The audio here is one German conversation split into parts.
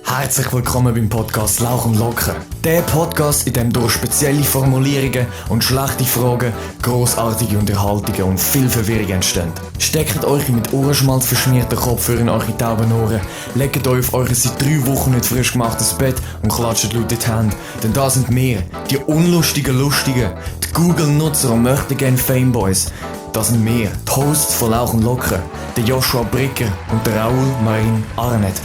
Herzlich willkommen beim Podcast Lauch und Locker. Der Podcast, in dem durch spezielle Formulierungen und schlechte Fragen grossartige Unterhaltungen und viel Verwirrung entstehen. Steckt euch mit Ohrenschmalz verschmierten Kopfhörer in eure tauben Ohren, legt euch auf euer seit 3 Wochen nicht frisch gemachtes Bett und klatscht laut in die Hände. Denn da sind wir, die unlustigen Lustigen, die Google-Nutzer und möchten gerne Fameboys. Das sind wir, die Hosts von Lauch und Locker, der Joshua Bricker und der Raoul Marin Arnett.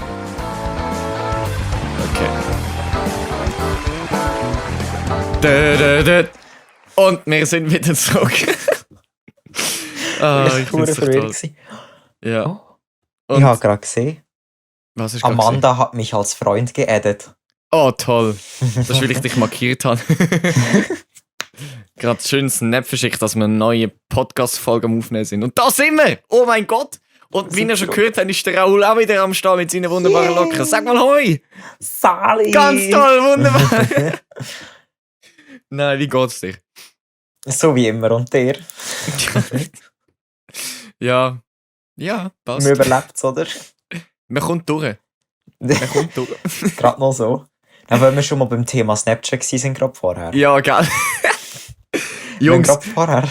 Und wir sind wieder zurück. Ich find's so toll. Ja. Und ich habe gerade gesehen, was ist Amanda hat mich als Freund geaddet. Oh, toll. Das ist, weil ich dich markiert habe. Gerade schön Snap verschickt, dass wir eine neue Podcast-Folge am Aufnehmen sind. Und da sind wir! Oh mein Gott! Und wie ihr schon gehört habt, ist der Raoul auch wieder am Start mit seinen wunderbaren Lockern. Sag mal Hoi! Sali! Ganz toll, wunderbar! Nein, wie geht's dir? So wie immer, und dir? Ja, passt. Man überlebt, oder? Man kommt durch. Gerade noch so. Dann wenn wir schon mal beim Thema Snapchat sind, gerade vorher. Ja, gell. Jungs. Wir haben gerade vorher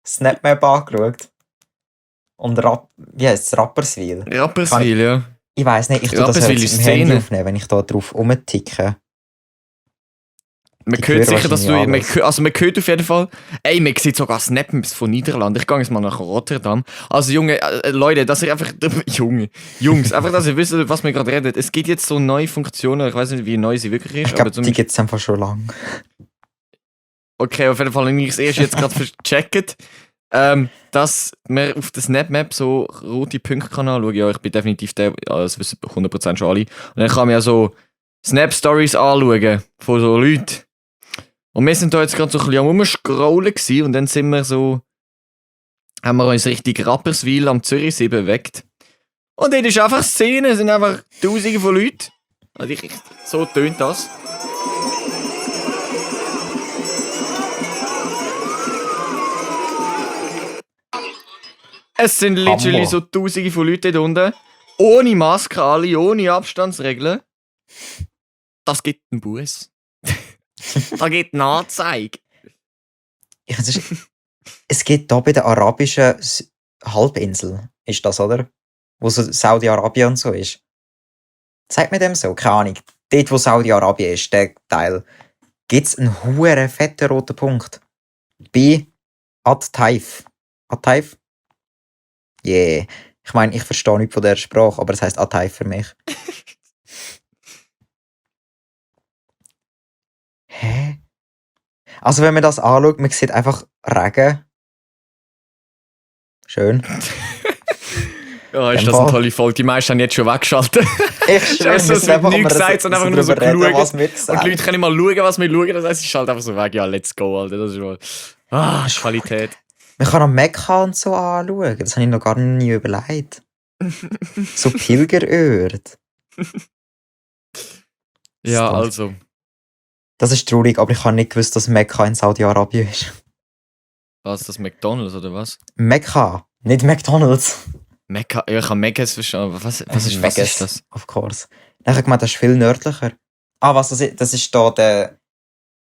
Snapmap angeschaut. Und wie heisst es? Rapperswil. Rapperswil, ja. Ich weiss nicht, ich tue das jetzt im Handy aufnehmen, wenn ich da drauf rumticke. Man hört sicher, dass du... man hört auf jeden Fall... Ey, man sieht sogar Snapmaps von Niederlanden. Ich gehe jetzt mal nach Rotterdam. Also Junge, Leute, dass ihr einfach... Jungs, einfach, dass ihr wisst, was wir gerade reden. Es gibt jetzt so neue Funktionen. Ich weiß nicht, wie neu sie wirklich ist. Ich glaube, die gibt es einfach schon lange. Okay, auf jeden Fall habe ich es erst jetzt gerade vercheckt. Dass man auf der Snapmap so rote Punkte kann anschauen. Ja, ich bin definitiv der... Das wissen 100% schon alle. Und dann kann man ja so Snap-Stories anschauen von so Leuten. Und wir sind da jetzt gerade so ein bisschen am Rumscrollen gewesen, und dann sind wir so, haben wir uns richtig Rapperswil am Zürichsee bewegt. Und dort ist einfach Szene, es sind einfach Tausende von Leuten. Also so tönt das. Es sind literally so Tausende von Leuten dort unten. Ohne Maske alle, ohne Abstandsregeln. Das gibt einen Bus. Da gibt eine Anzeige. Es gibt hier bei der arabischen Halbinsel, ist das, oder? Wo so Saudi-Arabien und so ist. Zeigt mir dem so, keine Ahnung. Dort, wo Saudi-Arabien ist, der Teil, gibt es einen huere fetten roten Punkt. Bei At-Taif. At-Taif? Yeah. Ich meine, ich verstehe nicht von der Sprache, aber es heisst At-Taif für mich. Hä? Also wenn man das anschaut, man sieht einfach Regen. Schön. Ja, ist das eine tolle Folge. Die meisten haben jetzt schon weggeschaltet. Ich schwöre, es wird nichts gesagt, sondern einfach nur so geschaut. Und die Leute können mal schauen, was wir schauen. Das heisst, ich schalte einfach so weg. Ja, let's go, Alter. Das ist mal... das ist Qualität. Man kann am Mekka und so anschauen. Das habe ich noch gar nie überlegt. So Pilgerort. Ja, also... Das ist traurig, aber ich habe nicht gewusst, dass Mekka in Saudi-Arabien ist. Was, das McDonald's oder was? Mekka, nicht McDonald's. Mekka, ja, ich habe Mekkas verstanden. Was ist das? Of course. Dann habe ich gemeint, das ist viel nördlicher. Was das ist? Das ist da der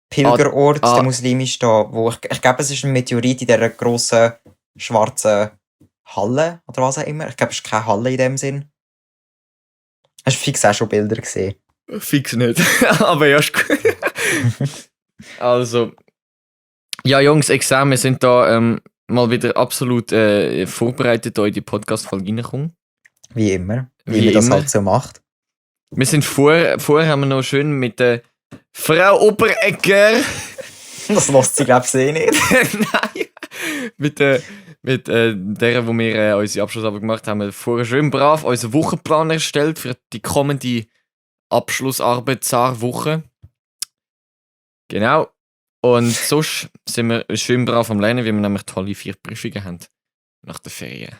Pilgerort, der muslimische da, wo ich glaube, es ist ein Meteorit in dieser grossen, schwarzen Halle, oder was auch immer. Ich glaube, es ist keine Halle in dem Sinn. Hast du fix auch schon Bilder gesehen? Fix nicht. Aber ja, ist gut. Also, ja, Jungs, Examen sind da mal wieder absolut vorbereitet, da in die Podcast-Folge reinkommen. Wie immer. Wie man das halt so macht. Wir sind vorher haben wir noch schön mit der Frau Oberegger. Das lässt sie, glaube ich, nicht. Nein. Mit der, wo wir unsere Abschlussarbeit gemacht haben, haben wir vorher schön brav unseren Wochenplan erstellt für die kommende Abschlussarbeitswoche. Genau. Und sonst sind wir schön brav am Lernen, weil wir nämlich tolle 4 Prüfungen haben. Nach der Ferien.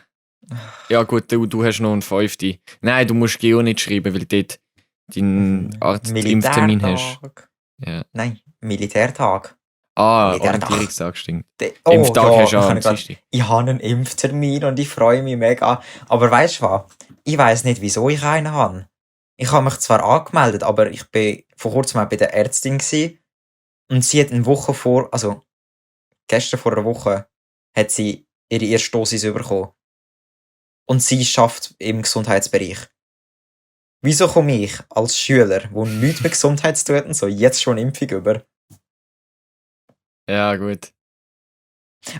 Ja gut, du hast noch einen 5. Nein, du musst Geo nicht schreiben, weil du dort deinen Impftermin hast. Ja. Nein, Militärtag. Orientierungstag, stimmt. Impftag hast du ja am Dienstag. Ich habe einen Impftermin und ich freue mich mega. Aber weißt du was? Ich weiss nicht, wieso ich einen habe. Ich habe mich zwar angemeldet, aber ich bin vor kurzem auch bei der Ärztin gewesen, und sie hat gestern vor einer Woche, hat sie ihre erste Dosis bekommen. Und sie schafft im Gesundheitsbereich. Wieso komme ich als Schüler, der nichts mit Gesundheit zu tun hat, und so jetzt schon Impfung über? Ja, gut.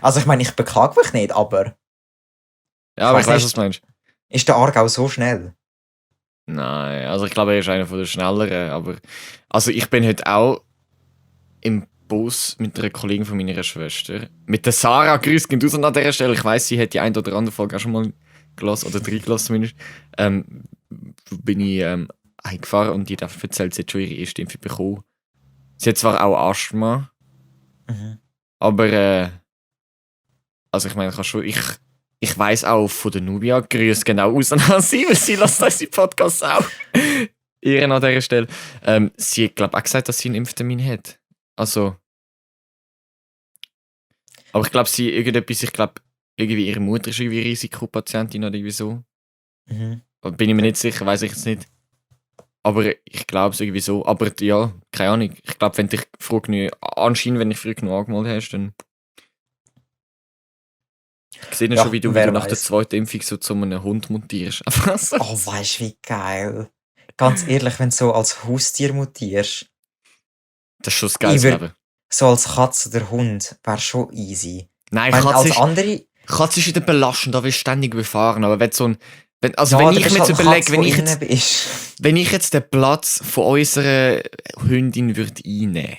Also ich meine, ich beklage mich nicht, aber Ja, aber ich weiss weiß, nicht, was du meinst. ist der Aargau so schnell? Nein, also ich glaube, er ist einer von den schnelleren, aber... Also ich bin heute auch im Bus mit einer Kollegin von meiner Schwester. Mit der Sarah, grüß gehen raus an dieser Stelle. Ich weiss, sie hat die ein oder andere Folge auch schon mal gelassen, oder 3 gelassen zumindest. Bin ich eingefahren und die hat erzählt, sie hat schon ihre erste Impfung bekommen. Sie hat zwar auch Asthma, aber also ich meine, ich weiss auch von der Nubia, grüß genau aus an sie, weil sie lässt unsere Podcasts auch. Ihren an dieser Stelle. Sie hat, glaube ich, auch gesagt, dass sie einen Impftermin hat. Also. Aber ich glaube, irgendwie ihre Mutter ist irgendwie Risikopatientin oder irgendwie so. Bin ich mir nicht sicher, weiß ich jetzt nicht. Aber ich glaube es irgendwie so. Aber ja, keine Ahnung. Ich glaube, wenn dich früh genug angemeldet hast, dann. Ich sehe schon, wie du nach der zweiten Impfung so zu einem Hund mutierst. Oh, weißt du, wie geil. Ganz ehrlich, wenn du so als Haustier mutierst. Das ist schon das geilste Leben. So als Katze oder Hund wäre schon easy. Nein, Katze ist wieder belastend, da wirst du ständig befahren. Aber wenn ich mir jetzt überlege, wenn ich jetzt den Platz von unserer Hündin würde einnehmen,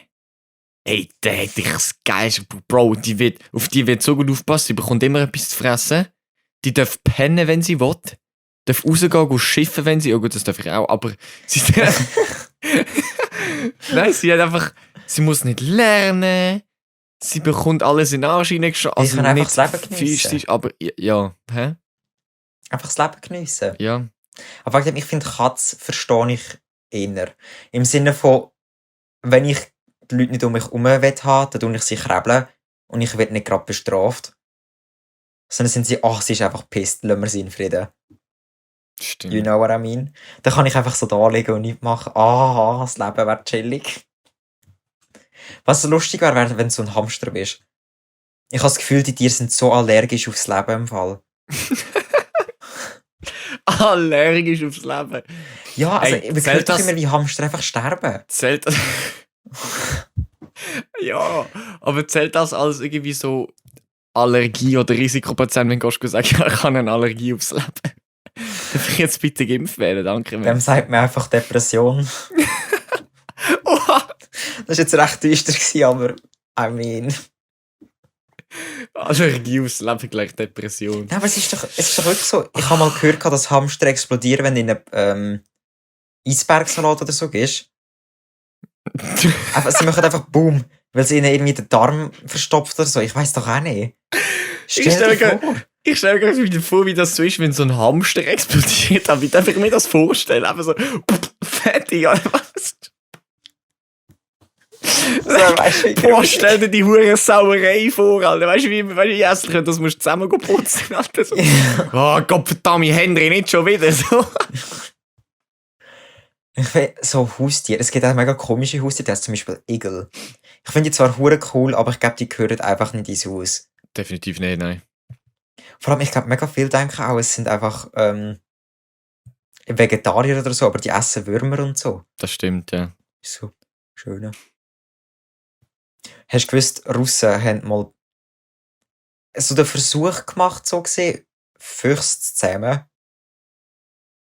ey, dann hätte ich das Geilste. Bro, auf die wird so gut aufpassen, sie bekommt immer etwas zu fressen. Die darf pennen, wenn sie will. Darf rausgehen, schiffen, wenn sie... Oh gut, das darf ich auch, aber sie... Nein, sie muss nicht lernen. Sie bekommt alles in den Arsch hineingeschossen. Also kann nicht einfach das Leben geniessen. Aber ja, hä? Einfach das Leben geniessen. Ja. Aber ich finde, Katze verstehe ich eher. Im Sinne von, wenn ich die Leute nicht um mich herum haben will, dann tue ich sie krabbeln und ich werde nicht gerade bestraft. Sondern sind sie, sie ist einfach pisst, lassen wir sie in Frieden. Stimmt. You know what I mean? Dann kann ich einfach so da liegen und nichts machen. Das Leben wäre chillig. Was lustig wäre, wenn du so ein Hamster bist. Ich habe das Gefühl, die Tiere sind so allergisch aufs Leben im Fall. Allergisch aufs Leben? Ja, also man hört doch immer, wie Hamster einfach sterben. Zählt das? Ja, aber zählt das als irgendwie so Allergie oder Risikopatient, wenn du sagst, ich habe eine Allergie aufs Leben? Darf ich jetzt bitte geimpft werden? Danke. Dem sagt man einfach Depression. Das war jetzt recht düster, aber I mean... Allergie aufs Leben gleich Depression. Nein, aber es ist doch wirklich so. Ich habe mal gehört, dass Hamster explodieren, wenn du in einen Eisbergsalat oder so gehst. Sie machen einfach Boom, weil sie ihnen irgendwie den Darm verstopft oder so. Ich weiss doch auch nicht. Stell dir vor. Ich stelle mir gerade wieder vor, wie das so ist, wenn so ein Hamster explodiert. Aber wie darf ich mir das vorstellen? Einfach so, fertig, oder was? Boah, stell dir die hure Sauerei vor, Alter. Weißt du, wie hässlich das musst du zusammen putzen, Alter. So. Oh Gott, verdammt, Henry, nicht schon wieder so. Ich finde, so Haustiere, es gibt auch mega komische Haustiere, das ist zum Beispiel Igel. Ich finde die zwar hure cool, aber ich glaube, die gehören einfach nicht ins Haus. Definitiv nicht, nein. Vor allem, ich glaube, mega viele denken auch, es sind einfach Vegetarier oder so, aber die essen Würmer und so. Das stimmt, ja. So, schön. Hast du gewusst, Russen haben mal so den Versuch gemacht, so gesehen, Füchse zu zähmen?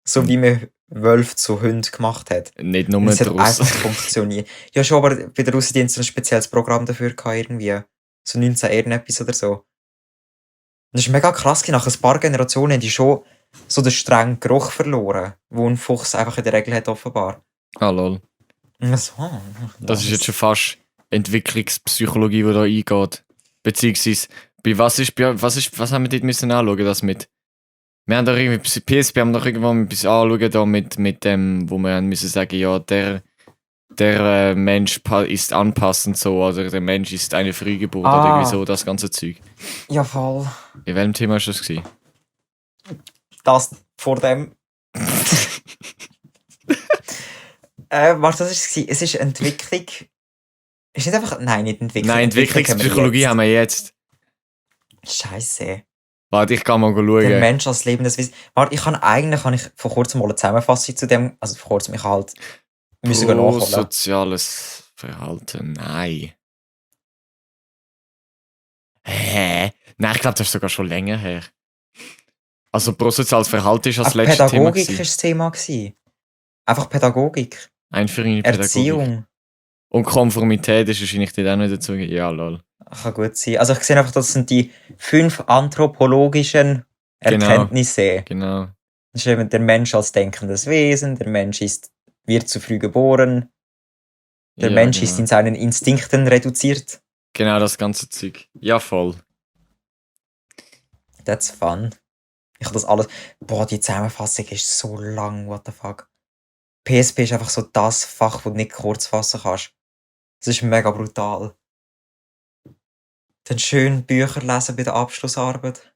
So wie man Wölfe zu Hunden gemacht hat. Nicht nur mit Russen. Das hat einfach funktioniert. Ja schon, aber bei der Russen, die haben so ein spezielles Programm dafür gehabt, irgendwie. So 19 irgendetwas oder so. Und das ist mega krass, nach ein paar Generationen haben die schon so den strengen Geruch verloren, wo ein Fuchs einfach in der Regel hat, offenbar. Ah, lol. So, das ist jetzt schon fast Entwicklungspsychologie, die da eingeht. Beziehungsweise, was haben wir dort müssen anschauen, das mit... Wir haben doch irgendwie, PSP haben doch irgendwann etwas anschauen, da mit dem, wo wir müssen sagen, ja, der Mensch ist anpassend so, oder der Mensch ist eine Frühgeburt, oder irgendwie so, das ganze Zeug. Ja, voll. In welchem Thema war das? Das vor dem. Warte, das war es ist Entwicklung. Ist nicht einfach. Nein, nicht Entwicklung. Nein, Entwicklungspsychologie haben wir jetzt. Scheiße. Warte, ich kann mal Der schauen. Mensch als lebendes Wesen. Warte, ich habe vor kurzem mal eine Zusammenfassung zu dem. Also vor kurzem, ich halt. Müssen wir nachholen. Soziales Verhalten, nein. Hä? Nein, ich glaube, das ist sogar schon länger her. Also prosoziales Verhalten ist das letzte Thema. Pädagogik war das Thema. Einfach Pädagogik. Einführung in die Pädagogik. Erziehung. Und Konformität ist wahrscheinlich dort auch nicht dazu. Ja, lol. Kann gut sein. Also ich sehe einfach, das sind die 5 anthropologischen Erkenntnisse. Genau. Das ist eben der Mensch als denkendes Wesen, der Mensch wird zu früh geboren, der Mensch ist in seinen Instinkten reduziert. Genau, das ganze Zeug. Ja, voll. That's fun. Ich habe das alles... Boah, die Zusammenfassung ist so lang, what the fuck. PSP ist einfach so das Fach, das du nicht kurz fassen kannst. Das ist mega brutal. Dann schön Bücher lesen bei der Abschlussarbeit.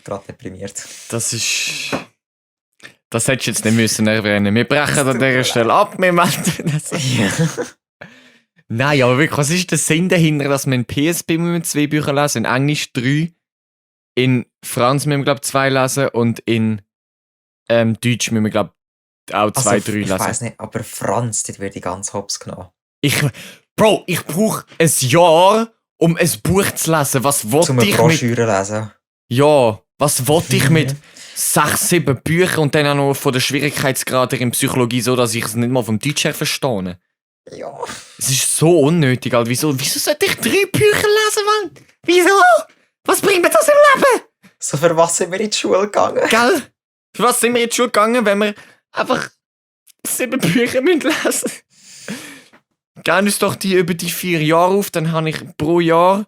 Gerade deprimiert. Das hättest du jetzt nicht müssen erwähnen. Wir brechen an dieser Stelle ab, wir melden das. Nein, aber wirklich, was ist der Sinn dahinter, dass wir in PSP 2 Bücher lesen, in Englisch 3, in Franz müssen wir, glaube ich, 2 lesen und in Deutsch müssen wir, glaube ich, auch 2, 3 lesen. Ich weiss nicht, aber Franz, dort wird die ganz hops genommen. Bro, ich brauche ein Jahr, um ein Buch zu lesen. Was wollte ich mit... Broschüre lesen. Ja, was wollte ich mit 6, 7 Büchern und dann auch noch von der Schwierigkeitsgrad in Psychologie so, dass ich es nicht mal vom Deutsch her verstehe? Ja. Es ist so unnötig, Alter. Wieso sollte ich 3 Bücher lesen, Mann? Wieso? Was bringt mir das im Leben? So, für was sind wir in die Schule gegangen? Gell? Für was sind wir in die Schule gegangen, wenn wir einfach 7 Bücher lesen müssen? Gehen uns doch die über die 4 Jahre auf, dann habe ich pro Jahr...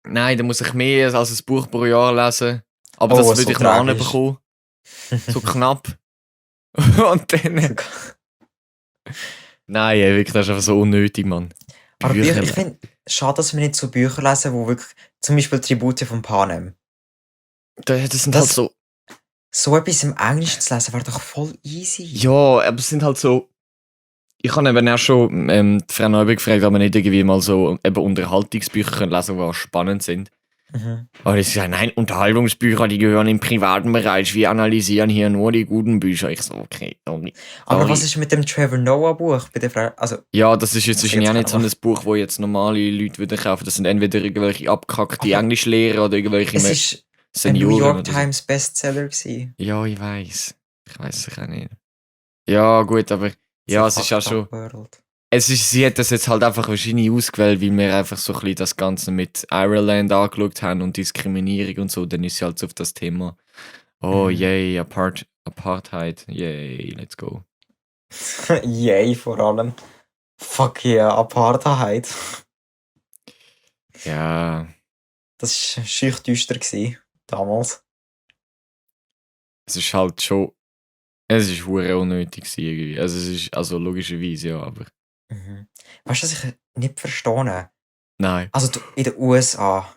Nein, dann muss ich mehr als ein Buch pro Jahr lesen. Aber das würde ich noch anbekommen. So knapp. Und dann... Nein, wirklich, das ist einfach so unnötig, Mann. Aber Bücher, ich finde, schade, dass wir nicht so Bücher lesen, wo wirklich, zum Beispiel Tribute von Panem. Das sind halt so... So etwas im Englischen zu lesen, wäre doch voll easy. Ja, aber es sind halt so... Ich habe eben auch schon Frau Neuberg gefragt, ob wir nicht irgendwie mal so eben Unterhaltungsbücher lesen können, die spannend sind. Mhm. Aber ich sage, nein, Unterhaltungsbücher, die gehören im privaten Bereich. Wir analysieren hier nur die guten Bücher. Ich so, okay. Sorry. Aber was ist mit dem Trevor Noah Buch bei der Frau? Also, ja, das ist jetzt wahrscheinlich auch nicht so ein Buch, das jetzt normale Leute wieder kaufen. Das sind entweder irgendwelche abgehackte Englischlehrer oder irgendwelche Senioren. New York Times Bestseller gewesen. Ja, ich weiß. Ich weiß es auch nicht. Ja, gut, aber ja, es ist auch schon... Sie hat das jetzt halt einfach wahrscheinlich ausgewählt, weil wir einfach so ein bisschen das Ganze mit Ireland angeschaut haben und Diskriminierung und so. Dann ist sie halt so auf das Thema. Oh, yay, Apartheid. Yay, let's go. Yay, vor allem. Fuck yeah, Apartheid. Ja. Das war schüch düster damals. Es ist halt schon... Es ist hure unnötig irgendwie. Also es ist... Also logischerweise, ja, aber... Mhm. Weißt du, was ich nicht verstehe? Nein. Also in den USA.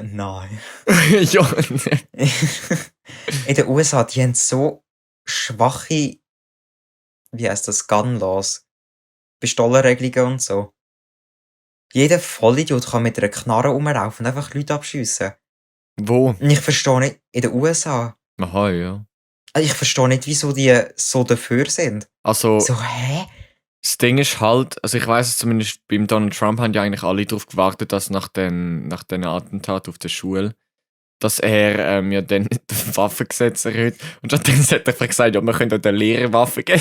Nein. Ja, in den USA, die haben so schwache, wie heisst das, Gun Laws, Pistolenregelungen und so. Jeder Vollidiot kann mit einer Knarre rumlaufen und einfach Leute abschiessen. Wo? Und ich verstehe nicht, in den USA. Aha, ja. Ich verstehe nicht, wieso die so dafür sind. Also... So, hä? Das Ding ist halt, also ich weiss es zumindest, beim Donald Trump haben ja eigentlich alle darauf gewartet, dass nach den Attentat auf der Schule, dass er ja dann das Waffengesetz erhöht. Und stattdessen hat er einfach gesagt, ja, wir können den Lehrern Waffen geben.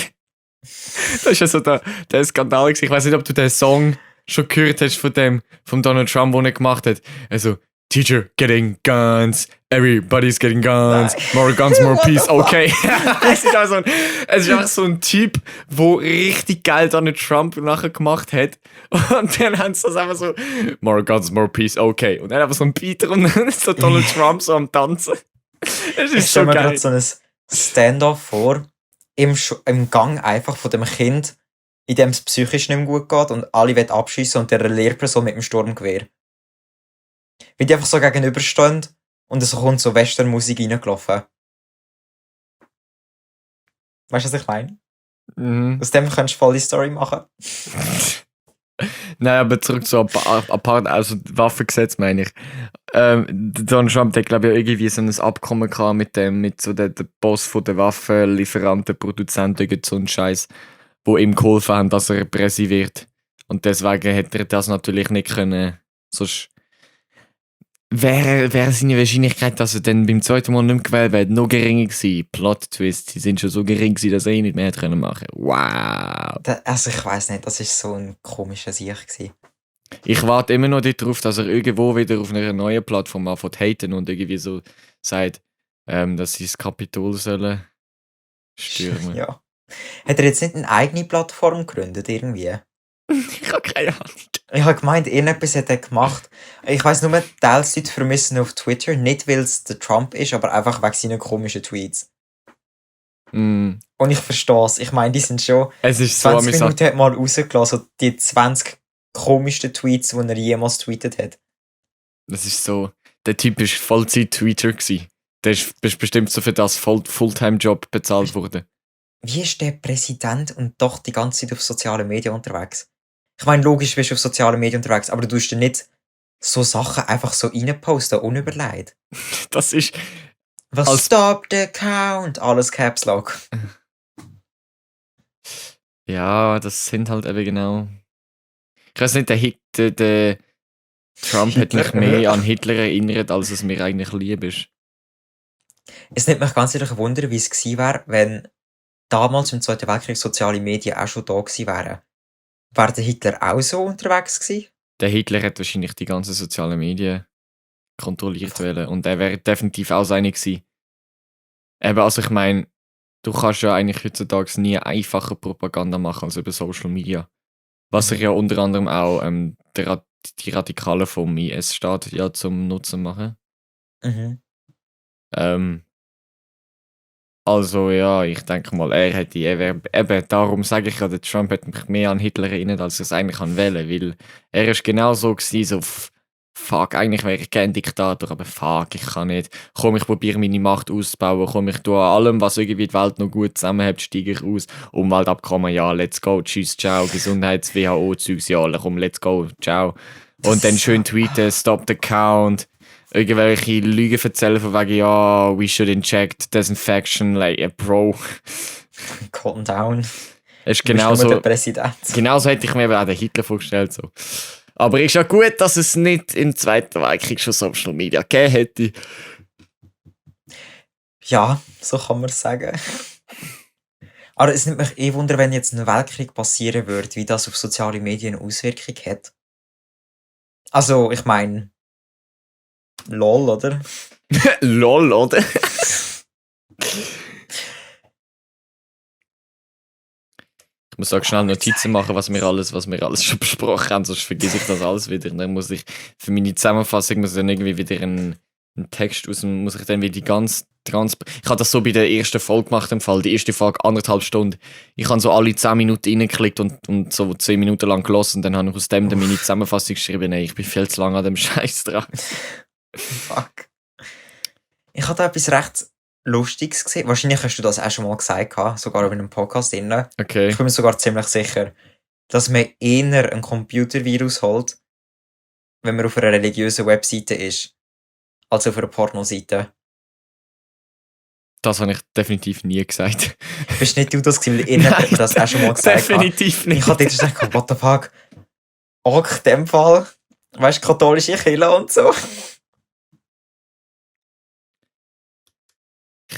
Das ist ja so der Skandal gewesen. Ich weiss nicht, ob du den Song schon gehört hast vom Donald Trump, den er gemacht hat. Also, Teacher getting guns, everybody's getting guns, more guns, more peace, okay. Es ist einfach so ein Typ, der richtig geil Donald Trump nachher gemacht hat. Und dann haben sie das einfach so, more guns, more peace, okay. Und dann einfach so ein Beat und dann ist so Donald Trump so am Tanzen. Es ist so geil. Ich stelle mir gerade so ein Stand-off vor, im Gang einfach von dem Kind, in dem es psychisch nicht mehr gut geht und alle wollen abschiessen und der Lehrperson mit dem Sturmgewehr. Wie die einfach so gegenüberstehen und es kommt so Westernmusik reingelaufen. Weißt du, was ich meine? Mhm. Aus dem könntest du voll die Story machen. Nein, aber zurück zu apart, also Waffengesetz meine ich. Donald Trump hat, glaube ich, irgendwie so ein Abkommen gehabt mit so der Boss von der Waffenlieferanten, Produzenten, irgend so ein Scheiß, wo ihm geholfen haben, dass er Präsi wird. Und deswegen hätte er das natürlich nicht können. Sonst wäre seine Wahrscheinlichkeit, dass er dann beim zweiten Mal nicht mehr gewählt wird, noch geringer gewesen. Plot-Twist, sie sind schon so gering gewesen, dass er ihn nicht mehr hätte können machen. Wow! Also ich weiß nicht, das ist so ein komischer Sieg gewesen. Ich warte immer noch darauf, dass er irgendwo wieder auf einer neuen Plattform anfängt zu haten und irgendwie so sagt, dass sie das Kapitol sollen stürmen. Ja. Hat er jetzt nicht eine eigene Plattform gegründet, irgendwie? Ich habe keine Ahnung. Ich habe gemeint, irgendetwas hat er gemacht. Ich weiss nur, teils Leute vermissen auf Twitter, nicht weil es der Trump ist, aber einfach wegen seinen komischen Tweets. Mm, Und ich verstehe es. Ich meine, die sind schon es ist so 20 amüsant. Minuten hat mal rausgelassen, so die 20 komischsten Tweets, die er jemals tweetet hat. Das ist so, der Typ ist Vollzeit-Tweeter gewesen. Der ist bestimmt so für das Fulltime-Job bezahlt worden. Wie ist der Präsident und doch die ganze Zeit auf sozialen Medien unterwegs? Ich meine, logisch bist du auf sozialen Medien unterwegs, aber du tust dir nicht so Sachen einfach so reinposten, unüberlegt. Das ist, Was Als- stop the count? Alles Caps Lock. ja, das sind halt eben genau. Ich weiß nicht, der Trump hat mich Hitler. mehr an Hitler erinnert, als es mir eigentlich lieb ist. Es nimmt mich ganz ehrlich Wunder, wie es gewesen wäre, wenn damals im Zweiten Weltkrieg soziale Medien auch schon da gewesen wären. Wäre der Hitler auch so unterwegs gewesen? Der Hitler hat wahrscheinlich die ganzen sozialen Medien kontrolliert wollen und er wäre definitiv auch so einer gewesen. Eben, also ich meine, du kannst ja eigentlich heutzutage nie einfacher Propaganda machen als über Social Media. Was sich ja unter anderem auch die Radikalen vom IS-Staat ja zum Nutzen machen. Mhm. Also ja, ich denke mal, eben, darum sage ich ja, der Trump hat mich mehr an Hitler erinnert, als er es eigentlich an wählen, weil er ist genau so gewesen, so fuck, eigentlich wäre ich gerne Diktator, aber fuck, ich kann nicht. Komm, ich probiere meine Macht auszubauen, komm, ich tue an allem, was irgendwie die Welt noch gut zusammenhält, steige ich aus. Umweltabkommen, ja, let's go, tschüss, ciao, Gesundheits-WHO-Zeugs, ja, komm, let's go, ciao. Und dann schön tweeten, stop the count. Irgendwelche Lügen erzählen von wegen, ja, we should inject disinfection, like, bro. Calm down. Es ist Du bist nur der genauso, Präsident. genauso hätte ich mir eben auch den Hitler vorgestellt. So. Aber ist ja gut, dass es nicht im Zweiten Weltkrieg schon Social Media gegeben hätte. Ja, so kann man es sagen. Aber es nimmt mich Wunder, wenn jetzt ein Weltkrieg passieren würde, wie das auf soziale Medien eine Auswirkung hat. Also, ich meine, lol, oder? Lol, oder? Ich muss auch schnell Notizen machen, was wir alles schon besprochen haben, sonst vergesse ich das alles wieder. Und dann muss ich für meine Zusammenfassung dann irgendwie wieder einen Text muss ich dann wieder ich habe das so bei der ersten Folge gemacht im Fall, die erste Folge 1,5 Stunden. Ich habe so alle 10 Minuten reingeklickt und so 10 Minuten lang gelassen und dann habe ich aus dem dann meine Zusammenfassung geschrieben, nee, ich bin viel zu lange an dem Scheiß dran. Fuck. Ich hatte etwas recht Lustiges gesehen. Wahrscheinlich hast du das auch schon mal gesagt, sogar in einem Podcast drin. Okay. Ich bin mir sogar ziemlich sicher, dass man eher ein Computervirus holt, wenn man auf einer religiösen Webseite ist, als auf einer Pornoseite. Das habe ich definitiv nie gesagt. Bist nicht du das gewesen? Weil irgendjemand hat mir das auch schon mal gesagt. Definitiv nicht. Ich hatte jetzt gedacht, what the fuck? Auch in dem Fall, weißt du, katholische Kirche und so.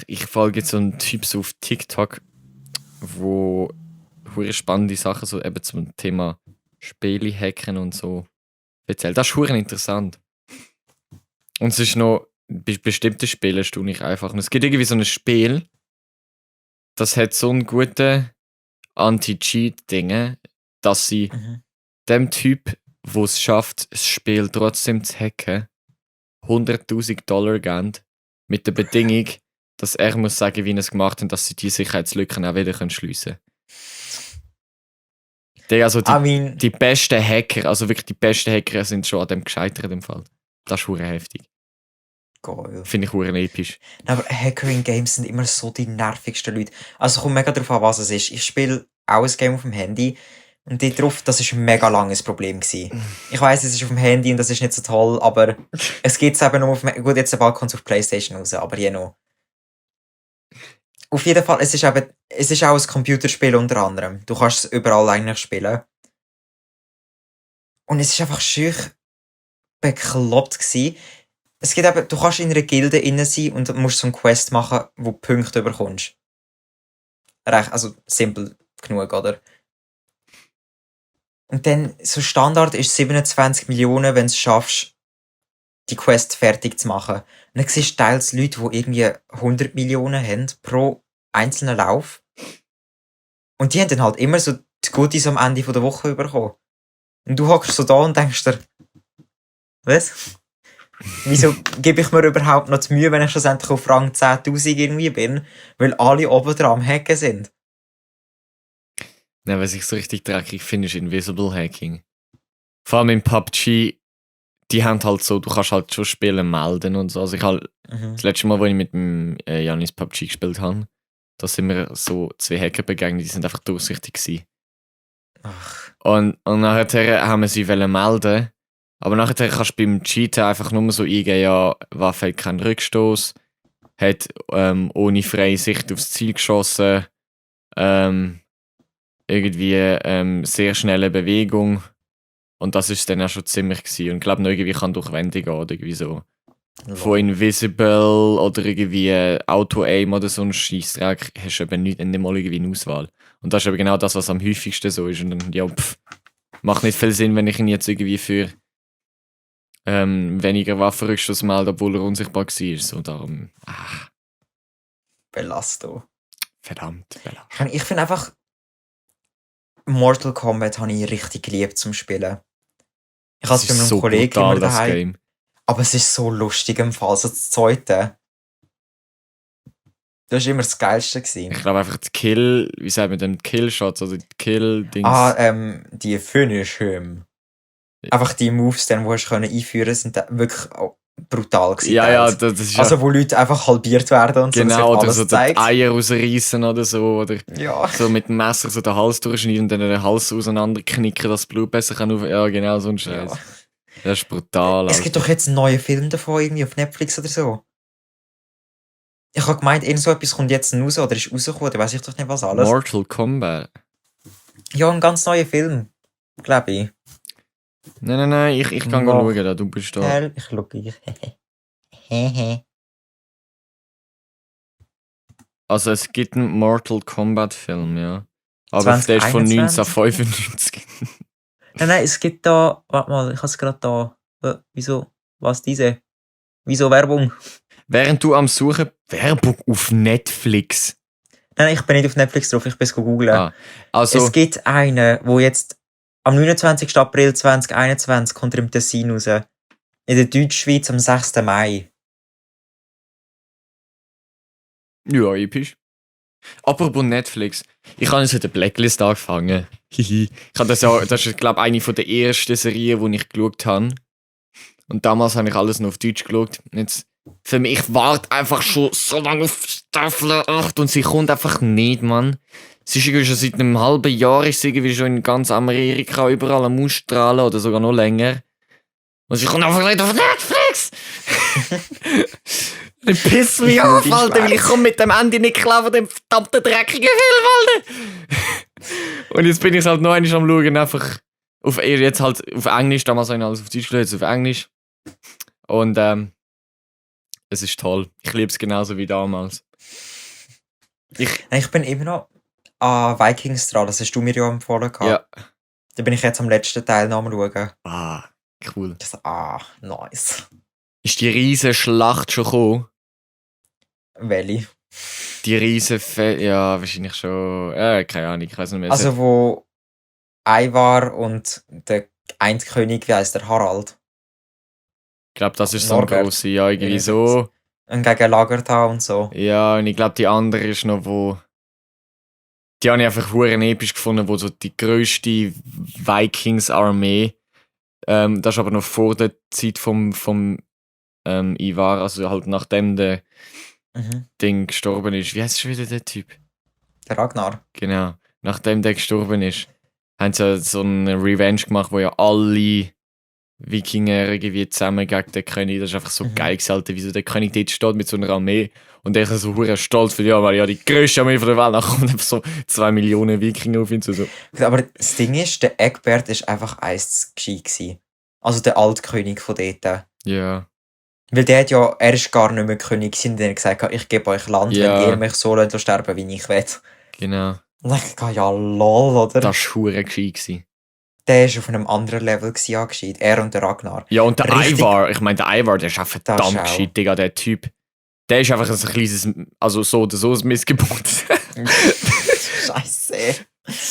Ich folge jetzt so einen Typ so auf TikTok, wo hure spannende Sachen so eben zum Thema Spiele hacken und so erzählt. Das ist hure interessant. Und es ist noch bei bestimmten Spielen staune ich einfach. Und es gibt irgendwie so ein Spiel, das hat so einen guten Anti-Cheat-Dinge, dass sie dem Typ, der es schafft, das Spiel trotzdem zu hacken, $100.000 geben, mit der Bedingung, dass er muss sagen, wie er es gemacht hat, und dass sie die Sicherheitslücken auch wieder schliessen können. Also die besten Hacker, also wirklich die besten Hacker sind schon an dem gescheitert im Fall. Das ist hure heftig. geil. Finde ich verdammt episch. Aber Hacker in Games sind immer so die nervigsten Leute. Also kommt mega darauf an, was es ist. Ich spiele auch ein Game auf dem Handy und dort drauf, das ist ein mega langes Problem gewesen. Ich weiss, es ist auf dem Handy und das ist nicht so toll, aber es gibt es eben nur auf dem gut, jetzt bald kommt es auf Playstation raus, aber noch. Auf jeden Fall, es ist auch ein Computerspiel unter anderem. Du kannst es überall eigentlich spielen. Und es ist einfach schier bekloppt gewesen. Es gibt eben, du kannst in einer Gilde innen sein und musst so eine Quest machen, wo du Punkte bekommst. Also simpel genug, oder? Und dann, so Standard ist 27 Millionen, wenn du es schaffst, die Quest fertig zu machen. Und dann siehst du teils Leute, die irgendwie 100 Millionen haben pro einzelnen Lauf. Und die haben dann halt immer so die Goodies am Ende der Woche bekommen. Und du hockst so da und denkst dir, was? Wieso gebe ich mir überhaupt noch die Mühe, wenn ich schlussendlich auf Rang 10.000 irgendwie bin? Weil alle oben dran am Hacken sind. Nein, was ich so richtig dreckig finde, ist Invisible Hacking. Vor allem in PUBG, die haben halt so, du kannst halt schon Spiele melden und so. Also ich halt, das letzte Mal, wo ich mit dem Janis PUBG gespielt habe, da sind mir so 2 Hacker begegnet, die sind einfach durchsichtig gewesen. Ach. Und nachher haben wir sie melden. Aber nachher kannst du beim Cheaten einfach nur so eingeben, ja, Waffe hat keinen Rückstoß, hat ohne freie Sicht aufs Ziel geschossen, irgendwie sehr schnelle Bewegung. Und das ist dann auch schon ziemlich gewesen. Und ich glaube, noch irgendwie kann durch Wände gehen oder irgendwie so. Von Invisible oder irgendwie Auto-Aim oder so ein Scheissdreck hast du eben nicht mal irgendwie eine Auswahl. Und das ist eben genau das, was am häufigsten so ist. Und dann, ja, macht nicht viel Sinn, wenn ich ihn jetzt irgendwie für weniger Waffenrückstoß melde, obwohl er unsichtbar war. So darum. Belasto. Verdammt, Bella. Ich finde einfach, Mortal Kombat habe ich richtig geliebt zum Spielen. Ich habe es bei meinem so Kollegen brutal, immer das daheim. Game. Aber es ist so lustig im Fall, so das Zweite. Das war immer das Geilste gewesen. Ich glaube einfach die Kill, wie sagt man denn, die Killshots, also die Kill-Dings. Die Finish him. Einfach die Moves, die du einführen konntest, sind wirklich brutal gewesen. Ja, das ist also wo Leute einfach halbiert werden und genau, so, das oder alles so zeigt. die Eier rausreißen oder so, oder Ja. so mit dem Messer so den Hals durchschneiden und dann den Hals auseinanderknicken, dass das Blut besser kann ja, genau, so ein Scheiß. Ja. Das ist brutal. Es gibt doch jetzt einen neuen Film davon, irgendwie auf Netflix oder so. Ich habe gemeint, irgend so etwas kommt jetzt raus oder ist rausgekommen, da weiss ich doch nicht was alles. Mortal Kombat? Ja, ein ganz neuer Film, glaube ich. Nein, ich kann schauen, da du bist da. Ich schaue gleich. Also es gibt einen Mortal Kombat Film, ja. Aber der ist von 1995. Nein, es gibt da, warte mal, ich habe es gerade da. Wieso? Was diese? Wieso Werbung? Während du am Suchen Werbung auf Netflix. Nein, ich bin nicht auf Netflix drauf, ich bin es googeln. Also es gibt einen, wo jetzt am 29. April 2021 kommt er im Tessin raus. In der Deutschschweiz am 6. Mai. Ja, episch. Apropos Netflix. Ich habe jetzt mit der Blacklist angefangen. Ich habe das ist, glaube ich, eine der ersten Serien, die ich geschaut habe. Und damals habe ich alles noch auf Deutsch geschaut. Jetzt, für mich, ich warte einfach schon so lange auf Staffel 8 und sie kommt einfach nicht, Mann. Sie ist irgendwie schon seit einem halben Jahr, ist sie irgendwie schon in ganz Amerika überall am Ausstrahlen oder sogar noch länger. Und sie kommt einfach nicht auf Netflix! Das pisst mich auf, Alter, weil ich komme mit dem Ende nicht klar von dem verdammten dreckigen Film, Alter! Und jetzt bin ich halt noch einmal am Schauen, einfach jetzt halt auf Englisch, damals habe ich alles auf Deutsch gelesen, jetzt auf Englisch. Und es ist toll. Ich liebe es genauso wie damals. Ich bin immer noch an Vikings dran, das hast du mir ja empfohlen gehabt. Ja. Da bin ich jetzt am letzten Teil noch am schauen. Cool. Nice. Ist die riesen Schlacht schon gekommen? Welche? Die riesen ja, wahrscheinlich schon. Keine Ahnung, ich weiß nicht mehr. Also wo Ivar und der eine König, wie heisst der, Harald? Ich glaube, das ist so ein grosser, ja, irgendwie so. Und gegen Lagertha und so. Ja, und ich glaube, die andere ist noch, wo. Die habe ich einfach verdammt episch gefunden, wo so die grösste Vikings-Armee. Das ist aber noch vor der Zeit vom Ivar, also halt nachdem der Mhm. Ding gestorben ist. Wie heißt schon wieder der Typ? Der Ragnar. Genau. Nachdem der gestorben ist, haben sie ja so eine Revenge gemacht, wo ja alle Wikinger irgendwie zusammen gegen den König, das ist einfach so geil gesalten, wie so der König dort steht mit so einer Armee und der ist so hure stolz für ja, weil ja die grösste Armee von der Welt, dann kommen einfach so 2 Millionen Wikinger auf ihn zu. So. Aber das Ding ist, der Egbert ist einfach eins gescheit gewesen. Also der Altkönig von dort. Ja. Weil der hat ja, er ist gar nicht mehr König gewesen, der hat gesagt, ich gebe euch Land, Ja. wenn ihr mich so lasst sterben, wie ich will. Genau. Und dann dachte ich, ja lol, oder? Das war hure gescheit gewesen. Der ist auf einem anderen Level gewesen, angescheit. Er und der Ragnar. Ja, und der Richtig- Ivar, ich meine, der Ivar, der ist auch Das verdammt ist auch- gescheit, Digga, der Typ. Der ist einfach ein kleines, also so oder so ein Missgeburt. Scheiße.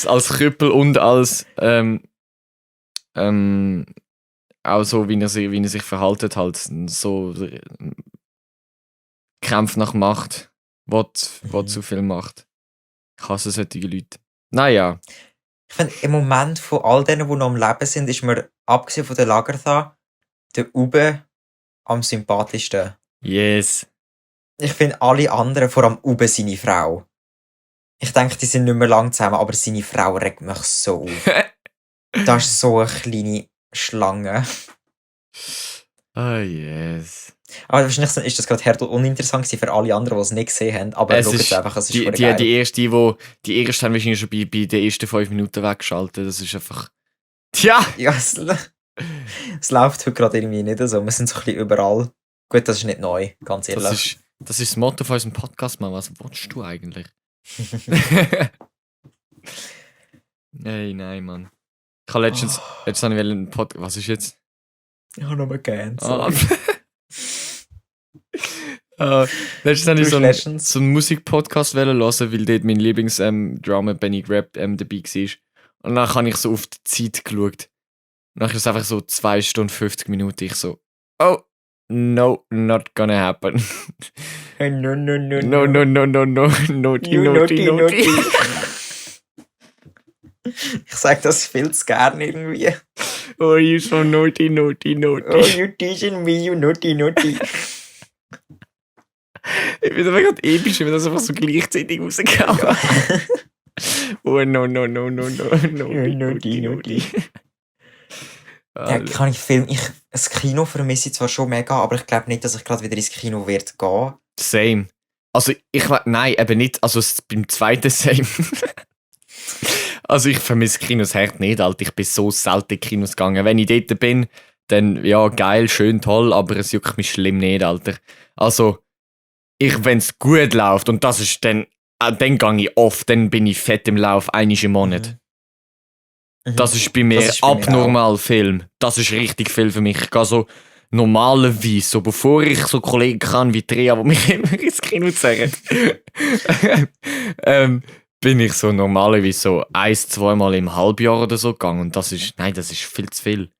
Als Krüppel und als, auch so, wie er sich verhaltet, halt, so, kämpft nach Macht, will zu viel Macht. Ich hasse solche Leute. Naja, Ich finde, im Moment von all denen, die noch am Leben sind, ist mir, abgesehen von der Lagertha, der Ube am sympathischsten. yes. Ich finde alle anderen, vor allem Ube seine Frau. Ich denke, die sind nicht mehr lang zusammen, aber seine Frau regt mich so auf. Das ist so eine kleine Schlange. Oh yes. Aber wahrscheinlich ist das gerade hart uninteressant gewesen für alle anderen, die es nicht gesehen haben. Aber Es schaut ist es einfach, es ist Die verdammt geil. die erste haben wahrscheinlich schon bei den ersten 5 Minuten weggeschaltet. Das ist einfach. Tja! Ja, es läuft heute gerade irgendwie nicht so. Wir sind so ein bisschen überall. Gut, das ist nicht neu, ganz ehrlich. Das ist das Motto von unserem Podcast, Mann. Was willst du eigentlich? Nein, Mann. Ich habe letztens habe ich einen Podcast. Was ist jetzt? Ich habe noch mal gern. Ah. Letztens habe ich so einen Musikpodcast hören, weil dort mein Lieblingsdrummer Benny Grab dabei war. Und dann habe ich so auf die Zeit geschaut. Und dann ist es einfach so 2 Stunden 50 Minuten. Ich so, oh, no, not gonna happen. No. Naughty. Ich sag das viel zu gern irgendwie. Oh, you so naughty. Oh, you teaching me, you naughty. Ich finde es gerade episch, wenn das einfach so gleichzeitig rausgehauen. Oh, no. Naughty. Ja, kann ich filmen. Das Kino vermisse ich zwar schon mega, aber ich glaube nicht, dass ich gerade wieder ins Kino werde gehen. Same. Also, nein, eben nicht. Also, beim zweiten Same. Also, ich vermisse Kinos hart nicht, Alter. Ich bin so selten in Kinos gegangen. Wenn ich dort bin, dann, ja, geil, schön, toll, aber es juckt mich schlimm nicht, Alter. Also, wenn es gut läuft, und das ist dann gehe ich oft, dann bin ich fett im Lauf, einmal im Monat. Das ist bei mir Das ist bei mir abnormal Film. Das ist richtig viel für mich. Ich gehe so normalerweise, so bevor ich so Kollegen kann wie Tria, die mich immer ins Kino zeigen, bin ich so normalerweise so 1-2 Mal im Halbjahr oder so gegangen. Und das ist viel zu viel.